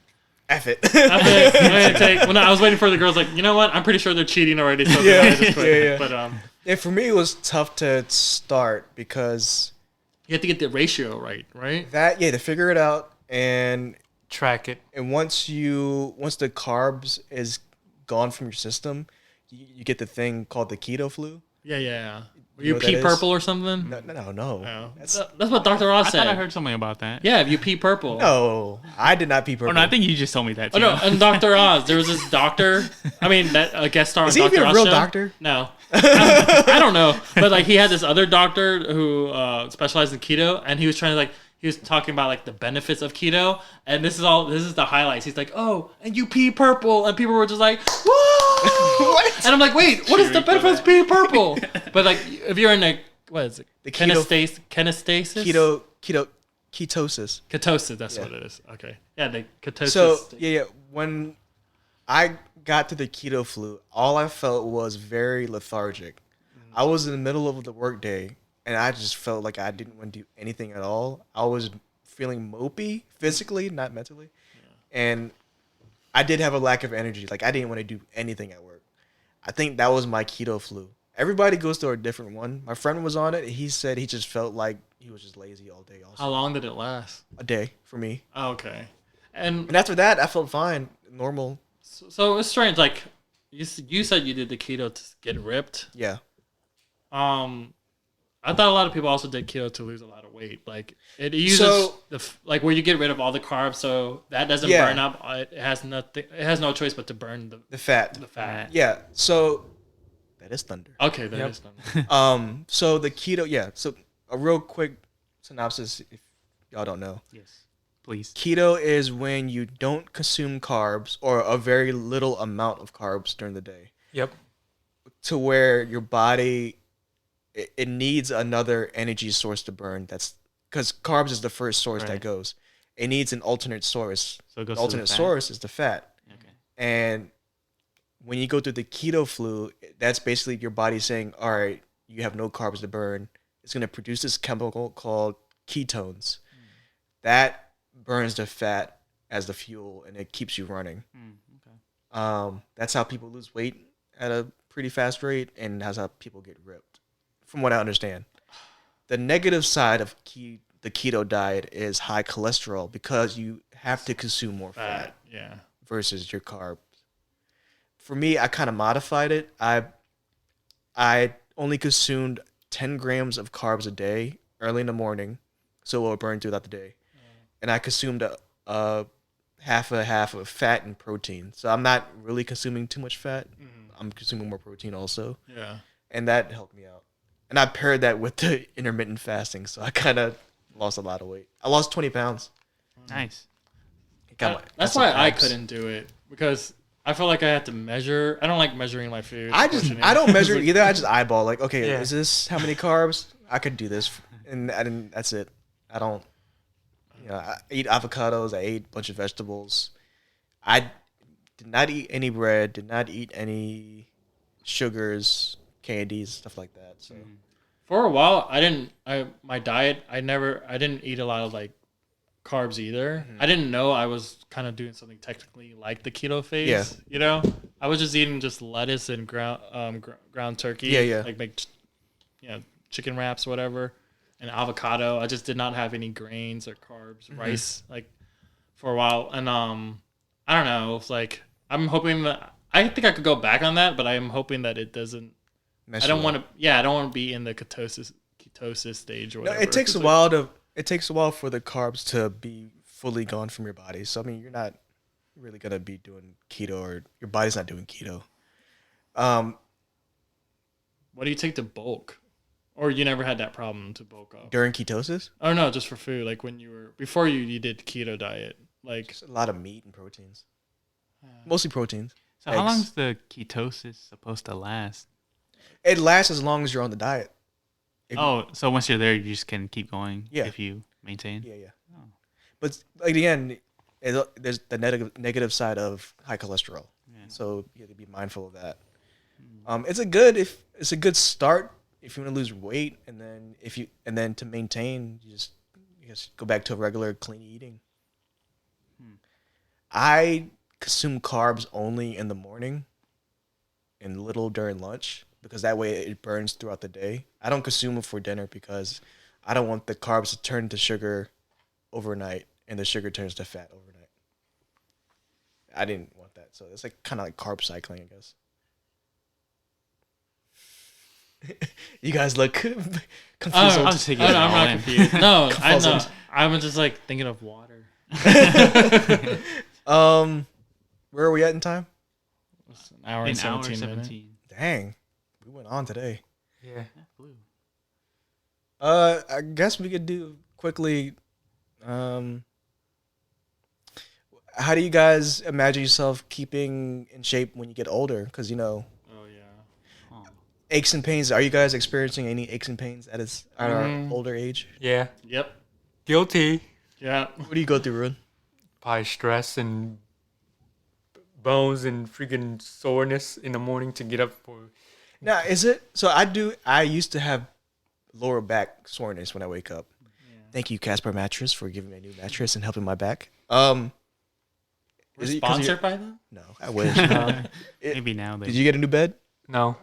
F it. I'm gonna take, when I was waiting for the girls, like, you know what? I'm pretty sure they're cheating already. So Yeah, then I just quit. yeah. But Yeah, for me, it was tough to start because you have to get the ratio right? to figure it out, and Track it. once the carbs is gone from your system, you get the thing called the keto flu. Yeah. Were You you know what pee that is? purple or something? No. No. That's, That's what Dr. Ross I said. thought I heard something about that. Yeah, if you pee purple. no, I did not pee purple. Oh, no, I think you just told me that, Oh too. no, and Dr. Oz, there was this doctor. I mean, that guest star. Is on he Dr. even a Oz real show. doctor? No, I don't know. But like, he had this other doctor who specialized in keto, and he was trying to like. He was talking about like the benefits of keto, and this is the highlights. He's like, "Oh, and you pee purple," and people were just like, "Whoa!" What? And I'm like, "Wait, what is the benefits of peeing purple?" But like, if you're in a what is it? The keto- Ketostasis. Ketosis. Ketosis. That's Yeah. what it is. Okay. Yeah, the ketosis. So yeah, when I got to the keto flu, all I felt was very lethargic. I was in the middle of the workday, and I just felt like I didn't want to do anything at all. I was feeling mopey physically, not mentally, and I did have a lack of energy. Like I didn't want to do anything at work. I think that was my keto flu. Everybody goes through a different one. My friend was on it. He said he just felt like he was just lazy all day. Also, how long did it last? a day for me. Oh, okay. And And after that, I felt fine, normal. so it's strange. Like you said, you did the keto to get ripped. Yeah. I thought a lot of people also did keto to lose a lot of weight. Like it uses So- like where you get rid of all the carbs, so that doesn't Yeah. burn up. It has nothing. It has no choice but to burn The fat. the fat. Yeah. So that is thunder. Okay, that is done. So the keto, yeah. So a real quick synopsis, if y'all don't know, Yes. Please. keto is when you don't consume carbs or a very little amount of carbs during the day, Yep. to where your body it needs another energy source to burn. That's because carbs is the first source that Right. goes. It needs an alternate source. So it The goes to the alternate fat. source is the fat. Okay. And when you go through the keto flu, that's basically your body saying, all right, you have no carbs to burn. It's going to produce this chemical called ketones. That burns the fat as the fuel, and it keeps you running. Okay. That's how people lose weight at a pretty fast rate, and that's how people get ripped, from what I understand. The negative side of the keto diet is high cholesterol because you have to consume more fat Yeah. versus your carbs. For me, I kind of modified it. I only consumed 10 grams of carbs a day early in the morning, so it will burn throughout the day. And I consumed a half of fat and protein. So I'm not really consuming too much fat. I'm consuming more protein also. Yeah. And that helped me out. And I paired that with the intermittent fasting, so I kind of lost a lot of weight. I lost 20 pounds. Nice. That's why I couldn't do it, because I felt like I had to measure. I don't like measuring my food. I don't measure Like, either. I just eyeball like, okay, Yeah. is this how many carbs? I could do this, and that's it. I don't. I eat avocados. I ate a bunch of vegetables. I did not eat any bread. Did not eat any sugars, candies, stuff like that. So For a while, my diet, I didn't eat a lot of like carbs either. I didn't know I was kind of doing something technically like the keto phase. Yeah. You know, I was just eating just lettuce and ground turkey. Yeah. Like make, chicken wraps, whatever, and avocado. I just did not have any grains or carbs, rice, like for a while. And I don't know. It's like I'm hoping that I think I could go back on that, but I am hoping that it doesn't. I don't want to. Yeah, I don't want to be in the ketosis stage or No, whatever. it takes a while to. It takes a while for the carbs to be fully gone from your body. So I mean, you're not really gonna be doing keto, or your body's not doing keto. What do you take to bulk? Or you never had that problem to bulk up? During ketosis, Oh no, just for food. Like when before you did keto diet. Like just a lot of meat and proteins, mostly proteins. So how Eggs. long is the ketosis supposed to last? It lasts as long as you're on the diet. So once you're there, you just can keep going. Yeah. If you maintain. Yeah. Oh. But like again, there's the negative side of high cholesterol. Yeah. So you have to be mindful of that. It's a good start if you want to lose weight, and then to maintain, you just go back to a regular clean eating. I consume carbs only in the morning and little during lunch, because that way it burns throughout the day. I don't consume it for dinner because I don't want the carbs to turn to sugar overnight and the sugar turns to fat overnight. I didn't want that. So it's like kind of like carb cycling, I guess. You guys look confused. I was taking it I'm all not in. confused. No, I know. Confuzzled. I'm just like thinking of water. Where are we at in time? It's an hour and An hour 17 minutes. 17. Dang, we went on today. Yeah. That flew. I guess we could do quickly. How do you guys imagine yourself keeping in shape when you get older? Because Oh yeah. Oh. aches and pains. Are you guys experiencing any aches and pains at our older age? Yeah. Yep. Guilty. Yeah. What do you go through, Ruin? Probably stress and bones and freaking soreness in the morning to get up for. Now, is it so? I used to have lower back soreness when I wake up. Thank you, Casper Mattress, for giving me a new mattress and helping my back. We're Is it 'cause of sponsored by them? No, I wish. Maybe now. Did you get a new bed? No.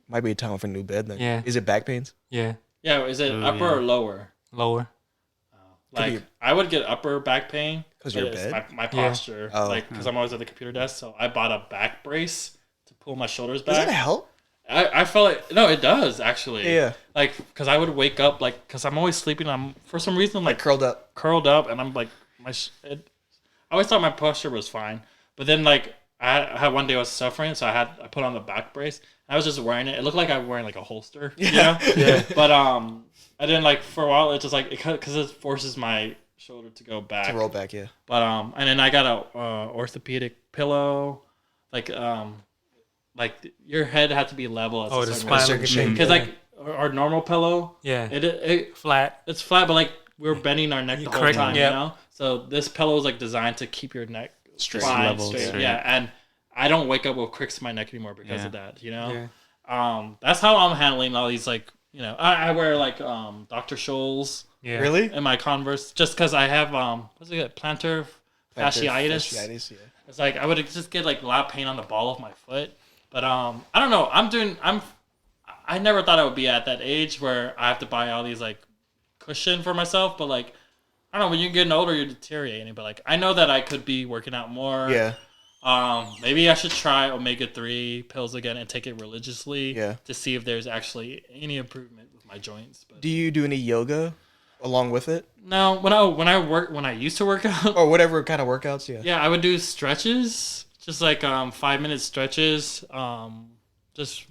Might be a time for a new bed. Then. Yeah. Is it back pains? Yeah. Yeah. Is it Oh, upper yeah. or lower? Lower. Like be- I would get upper back pain 'Cause but your it's bed? my posture, Oh. like because I'm always at the computer desk. So I bought a back brace to pull my shoulders Does back. that help? I felt it. No, it does actually. Yeah. Like because I would wake up like because I'm always sleeping. I'm for some reason like Curled up. curled up, and I'm like I always thought my posture was fine, but then like I had one day I was suffering, so I put on the back brace. I was just wearing it. It looked like I was wearing like a holster, you know. Yeah. But I didn't like for a while. It just like because it forces my shoulder to go back. To roll back, yeah. But and then I got a orthopedic pillow, like your head had to be level. At Oh, a the certain spinal certain shape. thing. because like our normal pillow, Yeah. it Flat. it's flat, but like we're bending our neck the whole Correct, time, yep. you know. So this pillow is like designed to keep your neck Straight. spine Level, straight. straight. Yeah, and I don't wake up with cricks in my neck anymore because Yeah. of that, you know. Yeah. That's how I'm handling all these like I wear like Dr. Scholl's Yeah. Really? in my Converse just because I have what's it plantar fasciitis. Fasciitis, yeah. It's like I would just get like a lot of pain on the ball of my foot. But I don't know. I never thought I would be at that age where I have to buy all these like cushion for myself. But like I don't know, when you're getting older, you're deteriorating. But like I know that I could be working out more. Yeah. Maybe I should try omega-3 pills again and take it religiously. Yeah. To see if there's actually any improvement with my joints. But Do you do any yoga along with it, no, when I used to work out. or whatever kind of workouts? Yeah. Yeah, I would do stretches, just like 5-minute stretches. Just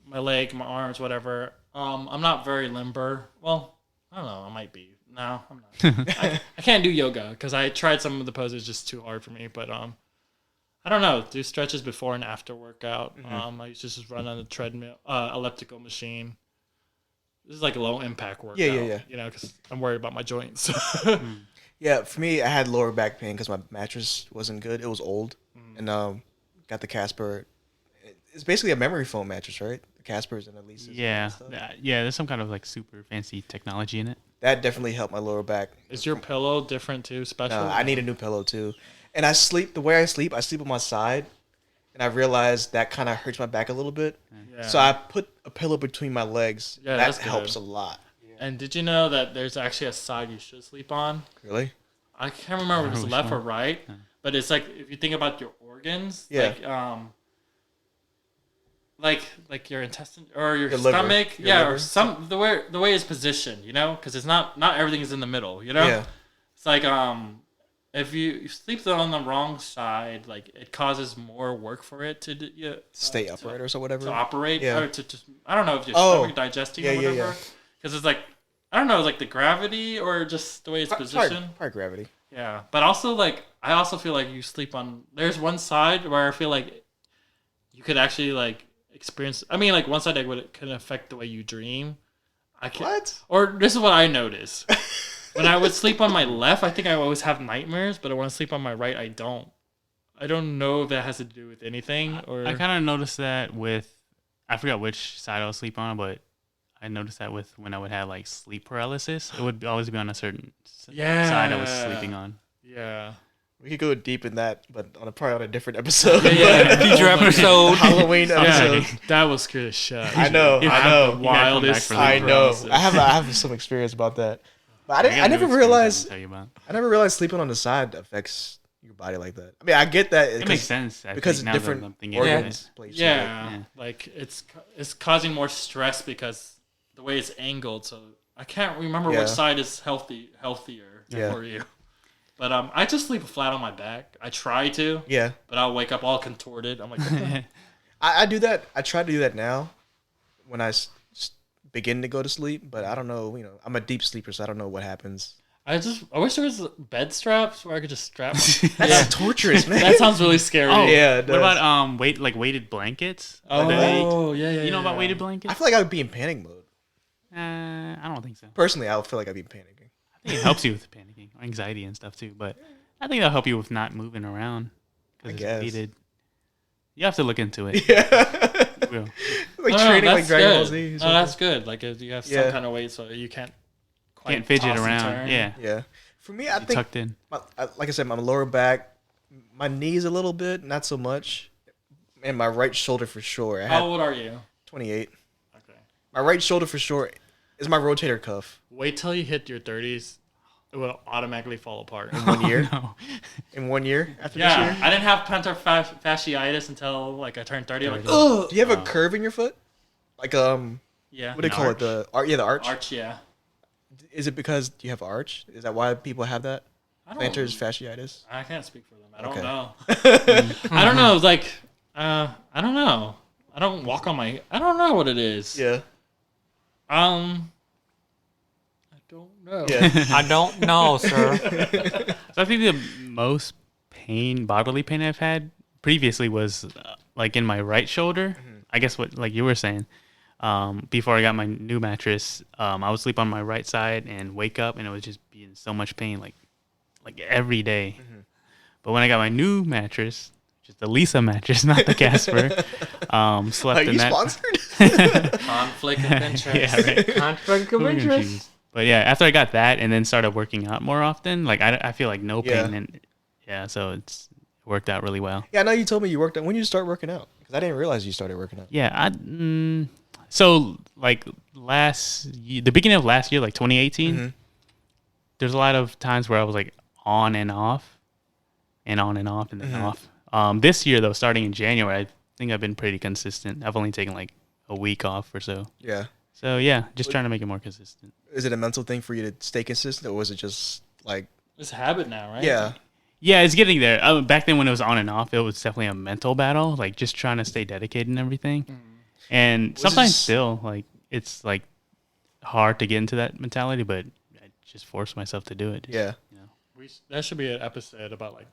my leg, my arms, whatever. I'm not very limber. Well, I don't know. I might be. No, I'm not. I can't do yoga because I tried some of the poses, just too hard for me. But I don't know. Do stretches before and after workout. I used to just run on the treadmill, elliptical machine. This is like a low impact workout. Yeah. You know, because I'm worried about my joints. Yeah, for me, I had lower back pain because my mattress wasn't good. It was old, and got the Casper. It's basically a memory foam mattress, right? The Caspers and Elises. Yeah, and stuff. there's some kind of like super fancy technology in it. That definitely helped my lower back. Is your pillow different too? Special? I need a new pillow too, and I sleep I sleep on my side, and I realized that kind of hurts my back a little bit. Yeah. So I put a pillow between my legs. Yeah, that that's good. helps a lot. And did you know that there's actually a side you should sleep on? Really? I can't remember if it's which left one? or right, but it's like if you think about your organs, Yeah. like your intestine or your Your liver. stomach, Your yeah, liver. or some the way it's positioned, you know, because it's not everything is in the middle, you know. Yeah. It's like if you sleep on the wrong side, like it causes more work for it to Stay upright or so whatever. to operate Yeah. or to just I don't know if your Oh. stomach digesting Yeah, or yeah, whatever. yeah. Because it's like I don't know, like the gravity or just the way it's positioned. Probably gravity. Yeah, but also like I also feel like you sleep on. There's one side where I feel like you could actually like experience. I mean, like one side that can affect the way you dream. I can What? Or this is what I notice. When I would sleep on my left, I think I always have nightmares, but when I sleep on my right, I don't. I don't know if that has to do with anything or. I kind of noticed that with, I forgot which side I was sleep on, but I noticed that with when I would have like sleep paralysis, it would always be on a certain side I was sleeping on. Yeah. We could go deep in that, but probably on a different episode. Yeah. Future episode. Halloween episode. Yeah, that was scary as shit. I know. You I have know. the You gotta come wildest. back for I sleep know. paralysis. I have some experience about that, but I never Tell realized. you about. I never realized sleeping on the side affects your body like that. I mean, I get that It makes sense I because think, it's now that different I'm thinking about organs. it. Place Yeah, Yeah. like it's causing more stress because the way it's angled. So I can't remember Yeah. which side is healthier Yeah. for you. But I just sleep flat on my back. I try to, Yeah, but I'll wake up all contorted. I'm like, what the- I do that. I try to do that now when I begin to go to sleep, but I don't know. You know, I'm a deep sleeper, so I don't know what happens. I wish there was bed straps where I could just strap. That's torturous, man. That sounds really scary. Oh, Yeah, it what does. about weighted blankets? Oh, yeah. You know about yeah. weighted I blankets? feel like I would be in panic mode. I don't think so. Personally, I would feel like I'd be panicking. I think it helps you with panicking, anxiety, and stuff too. But I think that'll help you with not moving around I because guess. it's weighted. You have to look into it. Yeah, You will. like No, training like that's Dragon good. Ball Z. or No, something. that's good. Like if you have Yeah. some kind of weight, so you can't quite Can't fidget toss and around. turn. Yeah. Yeah. For me, I You think tucked in. like I said, my lower back, my knees a little bit, not so much, and my right shoulder for sure. I How had old are you? 28. Okay. My right shoulder for sure is my rotator cuff. Wait till you hit your 30s. It will automatically fall apart. In 1 year, No. in 1 year after Yeah, this year. I didn't have plantar fasciitis until like I turned 30. I'm like, Do you have a curve in your foot? Like yeah. what do they call it? The the arch. Arch, yeah. Is it because you have arch? Is that why people have that? I don't, Plantar fasciitis. I can't speak for them. I don't Okay. know. I don't know. It's like, I don't know. I don't walk on my. I don't know what it is. Yeah. I don't know. Yeah. I don't know, sir. So I think the most bodily pain I've had previously was like in my right shoulder. I guess what like you were saying. Before I got my new mattress, I would sleep on my right side and wake up, and it would just be in so much pain, like every day. But when I got my new mattress, just the Lisa mattress, not the Casper, slept Are in you that. sponsored? Conflict of interest. Yeah, right. Conflict Who of are you gonna interest. choose? But yeah, after I got that and then started working out more often, like I feel like no pain, Yeah. and Yeah, so it's worked out really well. Yeah, I know you told me you worked out. When did you start working out? Because I didn't realize you started working out. Yeah, so like the beginning of last year, like 2018, Mm-hmm. there's a lot of times where I was like on and off, and on and off, and then off. This year though, starting in January, I think I've been pretty consistent. I've only taken like a week off or so. Yeah. So yeah, just trying to make it more consistent. Is it a mental thing for you to stay consistent, or was it just like? It's a habit now, right? Yeah. Yeah, it's getting there. Back then when it was on and off, it was definitely a mental battle, like just trying to stay dedicated and everything. And sometimes still, like, it's like hard to get into that mentality, but I just force myself to do it. Yeah. You know. That should be an episode about like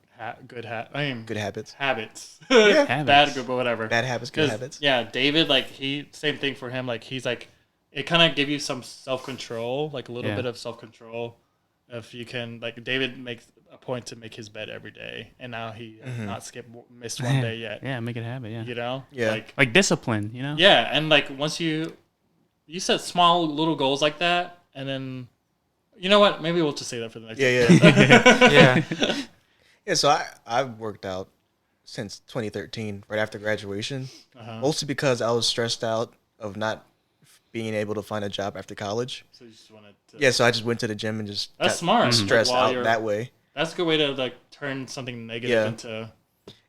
good habits. habits. Yeah. Habits. Bad, good, but whatever. Bad habits, good 'Cause, habits. Yeah, David, like same thing for him. Like he's like, it kind of give you some self control, like a little bit of self control. If you can, like David makes a point to make his bed every day, and now he has not missed one day yet. Yeah, make it happen. Yeah. You know. Yeah. Like discipline, you know? Yeah, and like once you set small little goals like that, and then you know what? Maybe we'll just say that for the next. Yeah. Yeah. Yeah. So I've worked out since 2013, right after graduation, mostly because I was stressed out of not being able to find a job after college. So you just wanted to. Yeah. So I just went to the gym and just That's got smart. stressed Like, while out you're- that way. That's a good way to like turn something negative into.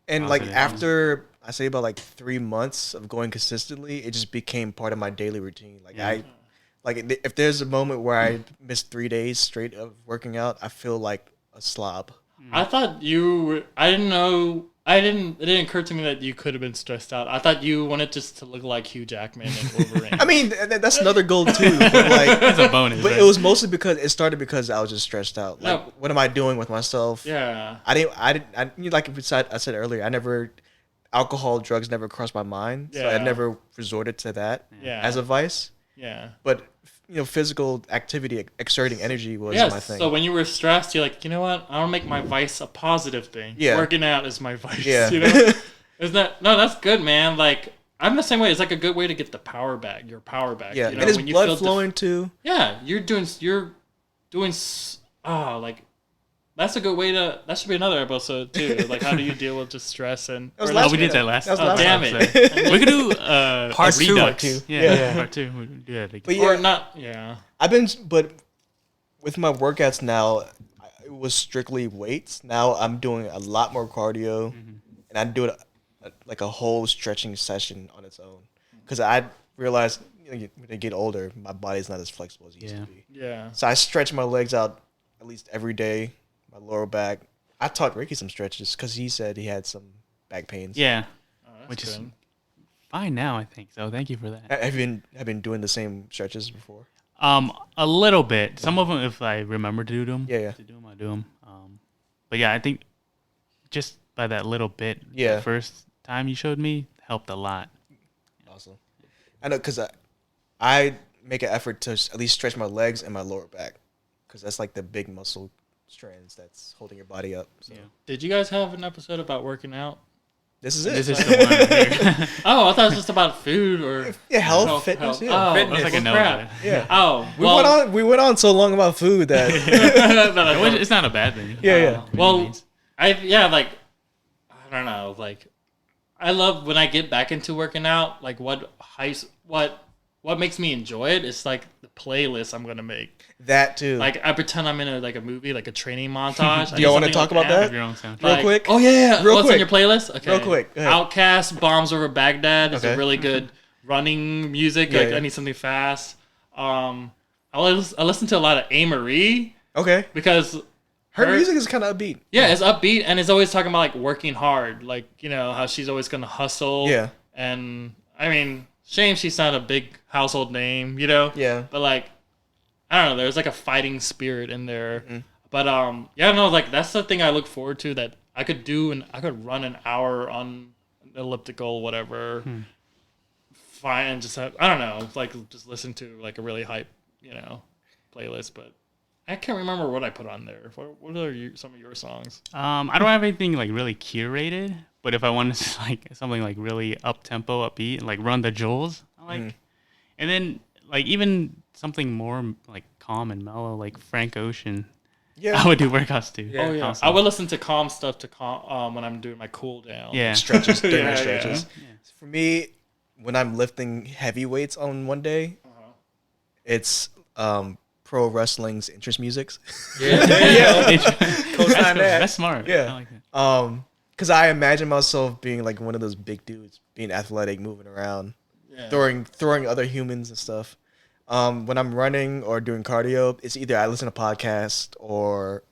And like Positive. after I say about like 3 months of going consistently, it just became part of my daily routine. Like if there's a moment where I miss 3 days straight of working out, I feel like a slob. I thought you were. I didn't know. It didn't occur to me that you could have been stressed out. I thought you wanted just to look like Hugh Jackman and Wolverine. I mean, that's another goal too. But like, It's a bonus. but right? it was mostly because it started because I was just stressed out. Like, No. what am I doing with myself? yeah. Like I said earlier, alcohol, drugs never crossed my mind. So I Yeah. never resorted to that Yeah. as a vice. Yeah. But physical activity, exerting energy was Yes. my thing. So when you were stressed, you're like, you know what? I'll make my vice a positive thing. Yeah. Working out is my vice. Yeah. You know? Isn't that no? That's good, man. Like I'm the same way. It's like a good way to get the power back. Your power back. Yeah, You know, and his when you blood feel flowing too. Yeah, you're doing. Like that's a good way to. That should be another episode too. Like how do you deal with just stress and? That was or last we did week. that last. That was Oh, last damn week. it. We could do Part a two. redux. Part two. Yeah, part two. We could do that again. But Or yeah, not. Yeah. but with my workouts now, it was strictly weights. Now I'm doing a lot more cardio, and I do it like a whole stretching session on its own. Because I realized when I get older, my body's not as flexible as it used to be. Yeah. So I stretch my legs out at least every day, my lower back. I taught Ricky some stretches because he said he had some back pains. Yeah, Oh, that's which is good. fine now, I think. So thank you for that. Have you been doing the same stretches before? A little bit. Some of them, if I remember to do them, Yeah. I do them. But yeah, I think just by that little bit, Yeah. the first time you showed me helped a lot. Awesome. I know because I make an effort to at least stretch my legs and my lower back because that's like the big muscle strands that's holding your body up. So Yeah. Did you guys have an episode about working out? this is it. This is the one right here. Oh, I thought it was just about food or Yeah, health, fitness, yeah. Oh, Fitness. okay, That's like a well, no. crap. Yeah. Oh, We went on so long about food that It's not a bad thing. yeah. Well, I don't know. Like, I love when I get back into working out. Like, what makes me enjoy it? It's like the playlist I'm gonna make. That too. Like, I pretend I'm in a movie, like a training montage. Do y'all want to talk about Have that? your own soundtrack. Real quick? Oh yeah. Real What's quick. on your playlist? Okay. Real quick. Go ahead. Outcast, Bombs Over Baghdad is Okay. a really good running music. Yeah, Like yeah. I need something fast. I listen to a lot of A. Marie Okay. because Her music is kind of upbeat. yeah, it's upbeat and it's always talking about like working hard, like how she's always gonna hustle. Yeah. And I mean, shame she's not a big household name, Yeah. But like, I don't know, there's like a fighting spirit in there. Mm-hmm. But yeah, no, like that's the thing I look forward to that I could do, and I could run an hour on an elliptical, whatever. Fine, and just have, I don't know, like just listen to like a really hype, playlist. But I can't remember what I put on there. What are some of your songs? I don't have anything like really curated, but if I wanted to, like something like really up tempo, upbeat, like Run the Jewels, I like, and then like even something more like calm and mellow, like Frank Ocean. I would do workouts too. Yeah. Oh yeah, Also. I would listen to calm stuff to calm when I'm doing my cool down. Yeah. Stretches, during Yeah, stretches. For me, when I'm lifting heavy weights on one day, it's pro wrestling's entrance music. Co-sign that. That's smart. Yeah. I like that. Because I imagine myself being like one of those big dudes, being athletic, moving around, Yeah. throwing other humans and stuff. When I'm running or doing cardio, it's either I listen to podcasts or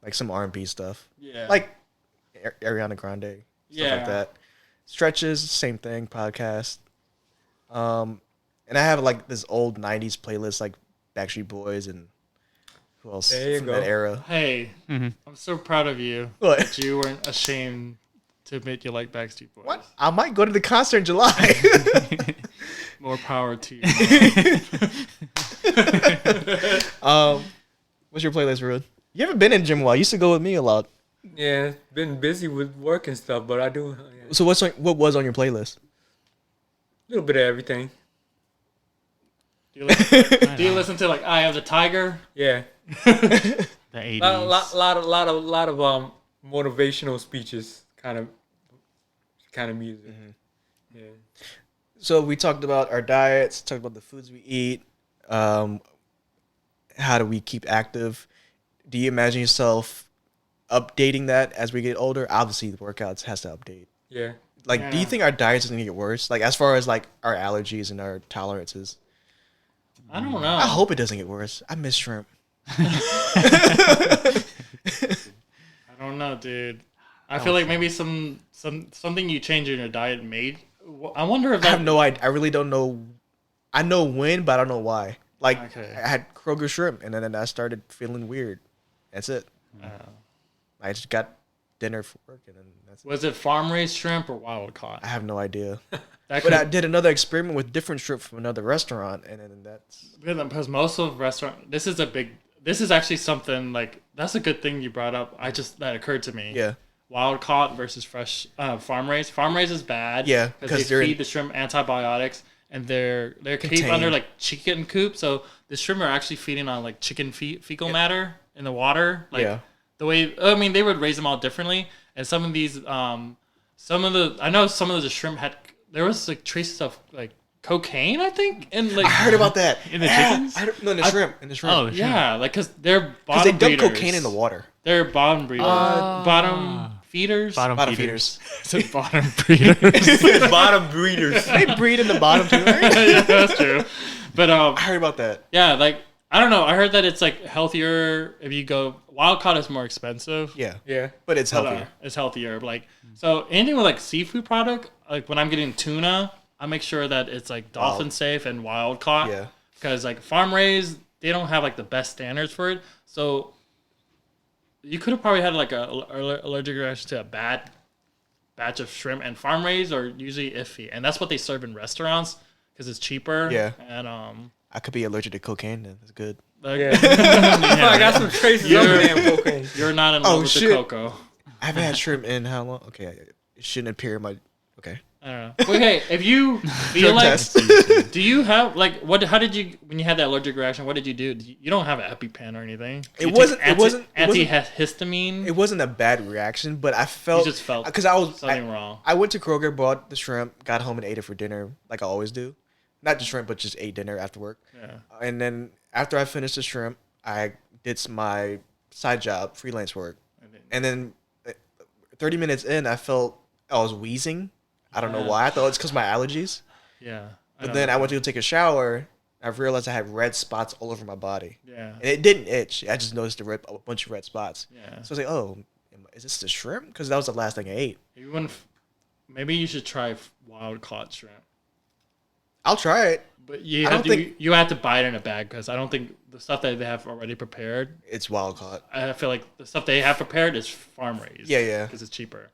like some R&B stuff, Yeah. like Ariana Grande, stuff like that. Stretches, same thing, podcast. And I have like this old '90s playlist, like Backstreet Boys and who else There you from go. that era. Hey, Mhm. I'm so proud of you What? that you weren't ashamed to admit you like Backstreet Boys. What? I might go to the concert in July. More power to you. What's your playlist, Ruud? You haven't been in gym a while. You used to go with me a lot. Yeah, been busy with work and stuff, but I do So what was on your playlist? a little bit of everything. Do you listen to like Eye of the Tiger? Yeah, The 80s. lot of motivational speeches, kind of music. Yeah. So we talked about our diets, talked about the foods we eat, how do we keep active. Do you imagine yourself updating that as we get older? Obviously, the workouts has to update. Yeah. Like, do you think our diets are going to get worse? Like, as far as, like, our allergies and our tolerances? I don't know. I hope it doesn't get worse. I miss shrimp. I don't know, dude. I feel like maybe something you change in your diet made. I wonder if I that. have no idea. I really don't know. I know when, but I don't know why. Like, Okay. I had Kroger shrimp, and then I started feeling weird. That's it. I just got dinner for work, and then that's it. Was it farm raised shrimp or wild caught? I have no idea. That But I did another experiment with different shrimp from another restaurant, and then that's... because most of restaurant. This is actually something like that's a good thing you brought up. That occurred to me. Yeah. Wild caught versus fresh farm raised. Farm raised is bad. Yeah, because 'cause they they're feed in- the shrimp antibiotics, and they're keep Contained. under like chicken coop. So the shrimp are actually feeding on like chicken fecal matter in the water. Like Yeah. the way they would raise them all differently, and some of these I know some of the shrimp there was like traces of like cocaine, I think, and like I heard about that. In the chickens? No, in the shrimp. In the shrimp. Oh, shrimp. yeah, like because they're Because bottom they dump breeders. cocaine in the water. They're bottom breeders. Bottom feeders. Bottom Bottom feeders. feeders. Bottom breeders. Bottom breeders. They breed in the bottom too, right? Yeah, that's true. But I heard about that. yeah, like I don't know. I heard that it's like healthier if you go wild caught is more expensive. Yeah. Yeah. But it's But, healthier. it's healthier. Like so, anything with like seafood product, like when I'm getting tuna, I make sure that it's like dolphin safe and wild caught. Yeah. Because like farm raised, they don't have like the best standards for it. So you could have probably had like a allergic reaction to a bad batch of shrimp, and farm raised are usually iffy, and that's what they serve in restaurants because it's cheaper. Yeah. And I could be allergic to cocaine then. That's good. like, Yeah. I got some traces of damn cocaine. you're not in love with shit. the cocoa. I haven't had shrimp in how long? Okay. It shouldn't appear in my... Okay. I don't know. Well, hey, if you feel Drug like, test. do you have like what? How did you when you had that allergic reaction? What did you do? You don't have an EpiPen or anything. It You wasn't- take it wasn't- antihistamine. It wasn't a bad reaction, but I felt... You just felt Because I was... something wrong. I went to Kroger, bought the shrimp, got home and ate it for dinner, like I always do. Not just shrimp, but just ate dinner after work. Yeah. And then after I finished the shrimp, I did my side job, freelance work. And then 30 minutes in, I felt I was wheezing. I don't know why. I thought it's because of my allergies. Yeah. But then I went to go take a shower. I realized I had red spots all over my body. Yeah. And it didn't itch. I just noticed a bunch of red spots. Yeah. So I was like, oh, is this the shrimp? Because that was the last thing I ate. Maybe you should try wild caught shrimp. I'll try it. But you I have don't to think- you have to buy it in a bag because I don't think the stuff that they have already prepared. It's wild caught. I feel like the stuff they have prepared is farm raised. Yeah, yeah. Because it's cheaper.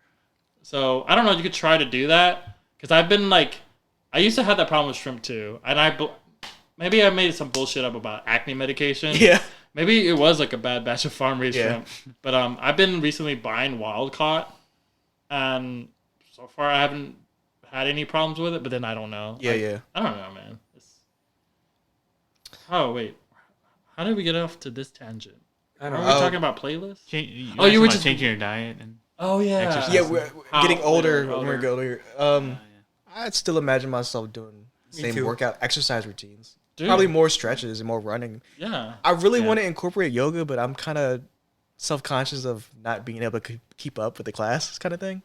So I don't know. You could try to do that because I've been like, I used to have that problem with shrimp too, and maybe I made some bullshit up about acne medication. Yeah. Maybe it was like a bad batch of farm raised Yeah. shrimp. But I've been recently buying wild caught, and so far I haven't had any problems with it. But then I don't know. Yeah, yeah. I don't know, man. Oh wait, how did we get off to this tangent? I Are don't we know. talking about playlists? Oh, you were just- changing your diet and Oh yeah. Exercise. Yeah, we're getting older. older. When we're older. I'd still imagine myself doing the Me same too. workout exercise routines. Dude. Probably more stretches and more running. Yeah. I really Yeah. want to incorporate yoga, but I'm kind of self-conscious of not being able to keep up with the class kind of thing.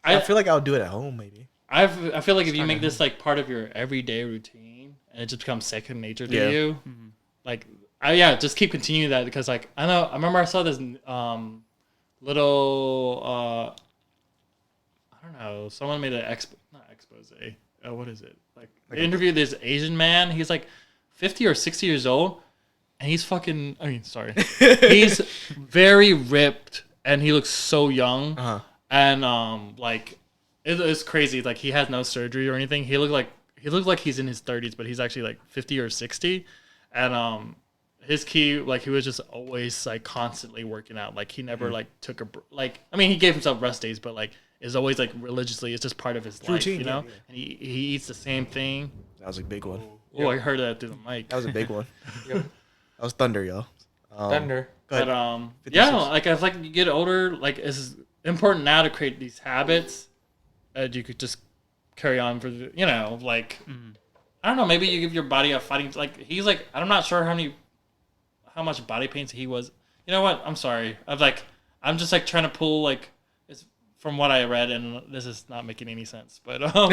I feel like I'll do it at home maybe. I feel like if you make this like part of your everyday routine and it just becomes second nature to Yeah. you, like just keep continuing that because like I remember I saw this little I don't know, someone made an not expose. What is it? Like they interviewed this Asian man. He's like 50 or 60 years old, and he's fucking. I mean, sorry, he's very ripped, and he looks so young. And like it's crazy. Like he has no surgery or anything. He looked like he's in his 30s, but he's actually like 50 or 60. And his key, like he was just always like constantly working out. Like he never like took like. I mean, he gave himself rest days, but like is always like religiously. It's just part of his life, routine, you know. yeah. And he eats the same thing. That was a big one. Oh, I heard that through the mic. That was a big one. Yep. That was thunder, y'all. Thunder. Go ahead. But 56. yeah, like as like you get older, like it's important now to create these habits that you could just carry on for the, like I don't know, maybe you give your body a fighting like he's like I'm not sure how much body pain he was. You know what? I'm sorry. I'm just like trying to pull like it's from what I read and this is not making any sense. But all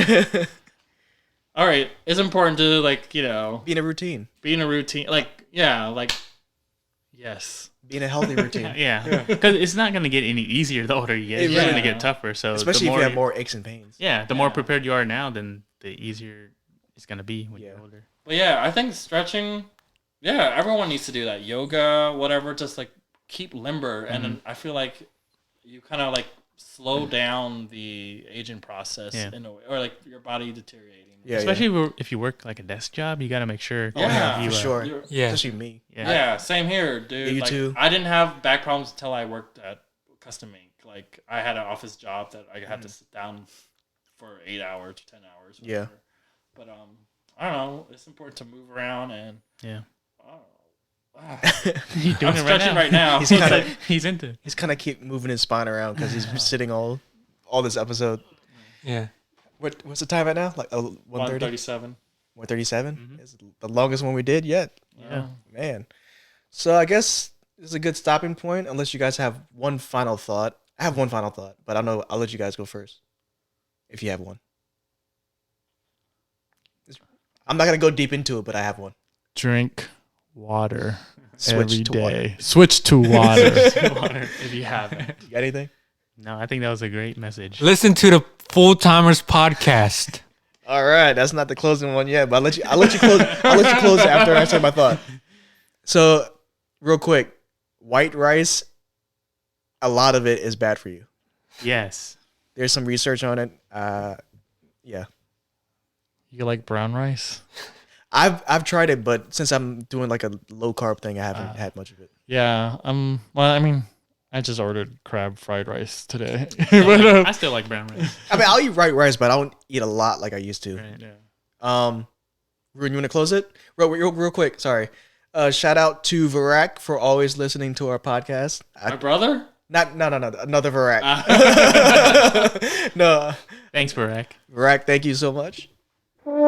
right, it's important to like, Be in a routine. be in a routine like yes. Be in a healthy routine. yeah, because it's not gonna get any easier the older you get. It's Yeah. gonna get tougher. So Especially the if more you have more aches and pains. the more prepared you are now, then the easier it's gonna be when Yeah. you're older. But yeah, I think stretching, everyone needs to do that. Yoga, whatever, just like keep limber. And then I feel like you kind of like slow down the aging process in a way, or like your body deteriorating. Yeah, Especially if you work like a desk job, you gotta make sure. Yeah, you, for sure. You're- Yeah. Especially me. Yeah, same here, dude. Yeah, you like, too. I didn't have back problems until I worked at Custom Ink. Like I had an office job that I had to sit down for 8 hours, 10 hours. Yeah. Whatever. But I don't know. It's important to move around and Yeah. I don't know. He's doing I'm it stretching right now. He's kind of He's into it. he's kind of keep moving his spine around because he's been sitting all this episode. Yeah. What's the time right now? Like 1:30? 137. 1:37? It's the longest one we did yet. Yeah. Man. So I guess this is a good stopping point unless you guys have one final thought. I have one final thought, but I don't know. I'll let you guys go first if you have one. I'm not going to go deep into it, but I have one. Drink water Switch every to day. water. Switch to water. If you haven't. You got anything? No, I think that was a great message. Listen to the Full Timers podcast. All right, that's not the closing one yet, but I'll let you close. I'll let you close after I say my thought. So, real quick, white rice, a lot of it is bad for you. Yes. There's some research on it. Yeah, You like brown rice? I've tried it, but since I'm doing like a low carb thing, I haven't had much of it. Yeah. Well, I mean, I just ordered crab fried rice today. But, I still like brown rice. I mean, I'll eat white rice, but I don't eat a lot like I used to. Right. yeah. Ruben, you want to close it? Real quick. Sorry. Shout out to Varak for always listening to our podcast. My brother? No, another Varak. No, Thanks, Barack. Varak, thank you so much. No.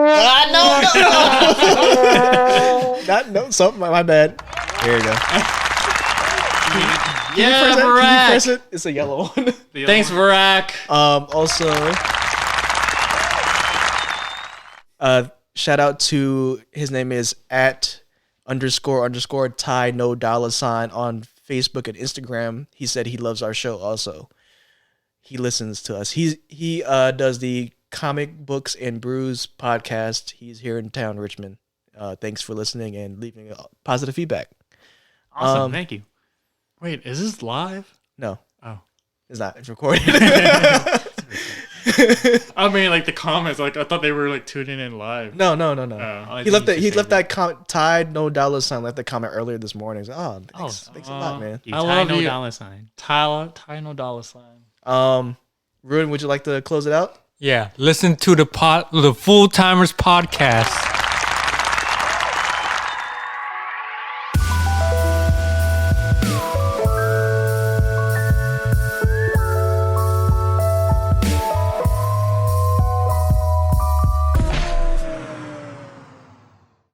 Something. My bad. Here you go. Yeah, Can you Varak. press it? It's a yellow one. Thanks, Varak. Also, shout out to his name is @__ Ty no $ on Facebook and Instagram. He said he loves our show. Also, he listens to us. He does the Comic Books and Brews podcast. He's here in town, Richmond. Thanks for listening and leaving positive feedback. Awesome. Thank you. Wait, is this live? No. Oh. It's not. It's recorded. I mean, like the comments, like I thought they were like tuning in live. No. Oh. He left that comment. Ty no $ left the comment earlier this morning. He's like, oh, thanks a lot, man. You I tie love no you. dollar sign. Ty no $. Ruin, would you like to close it out? Yeah. Listen to the Full Timers podcast.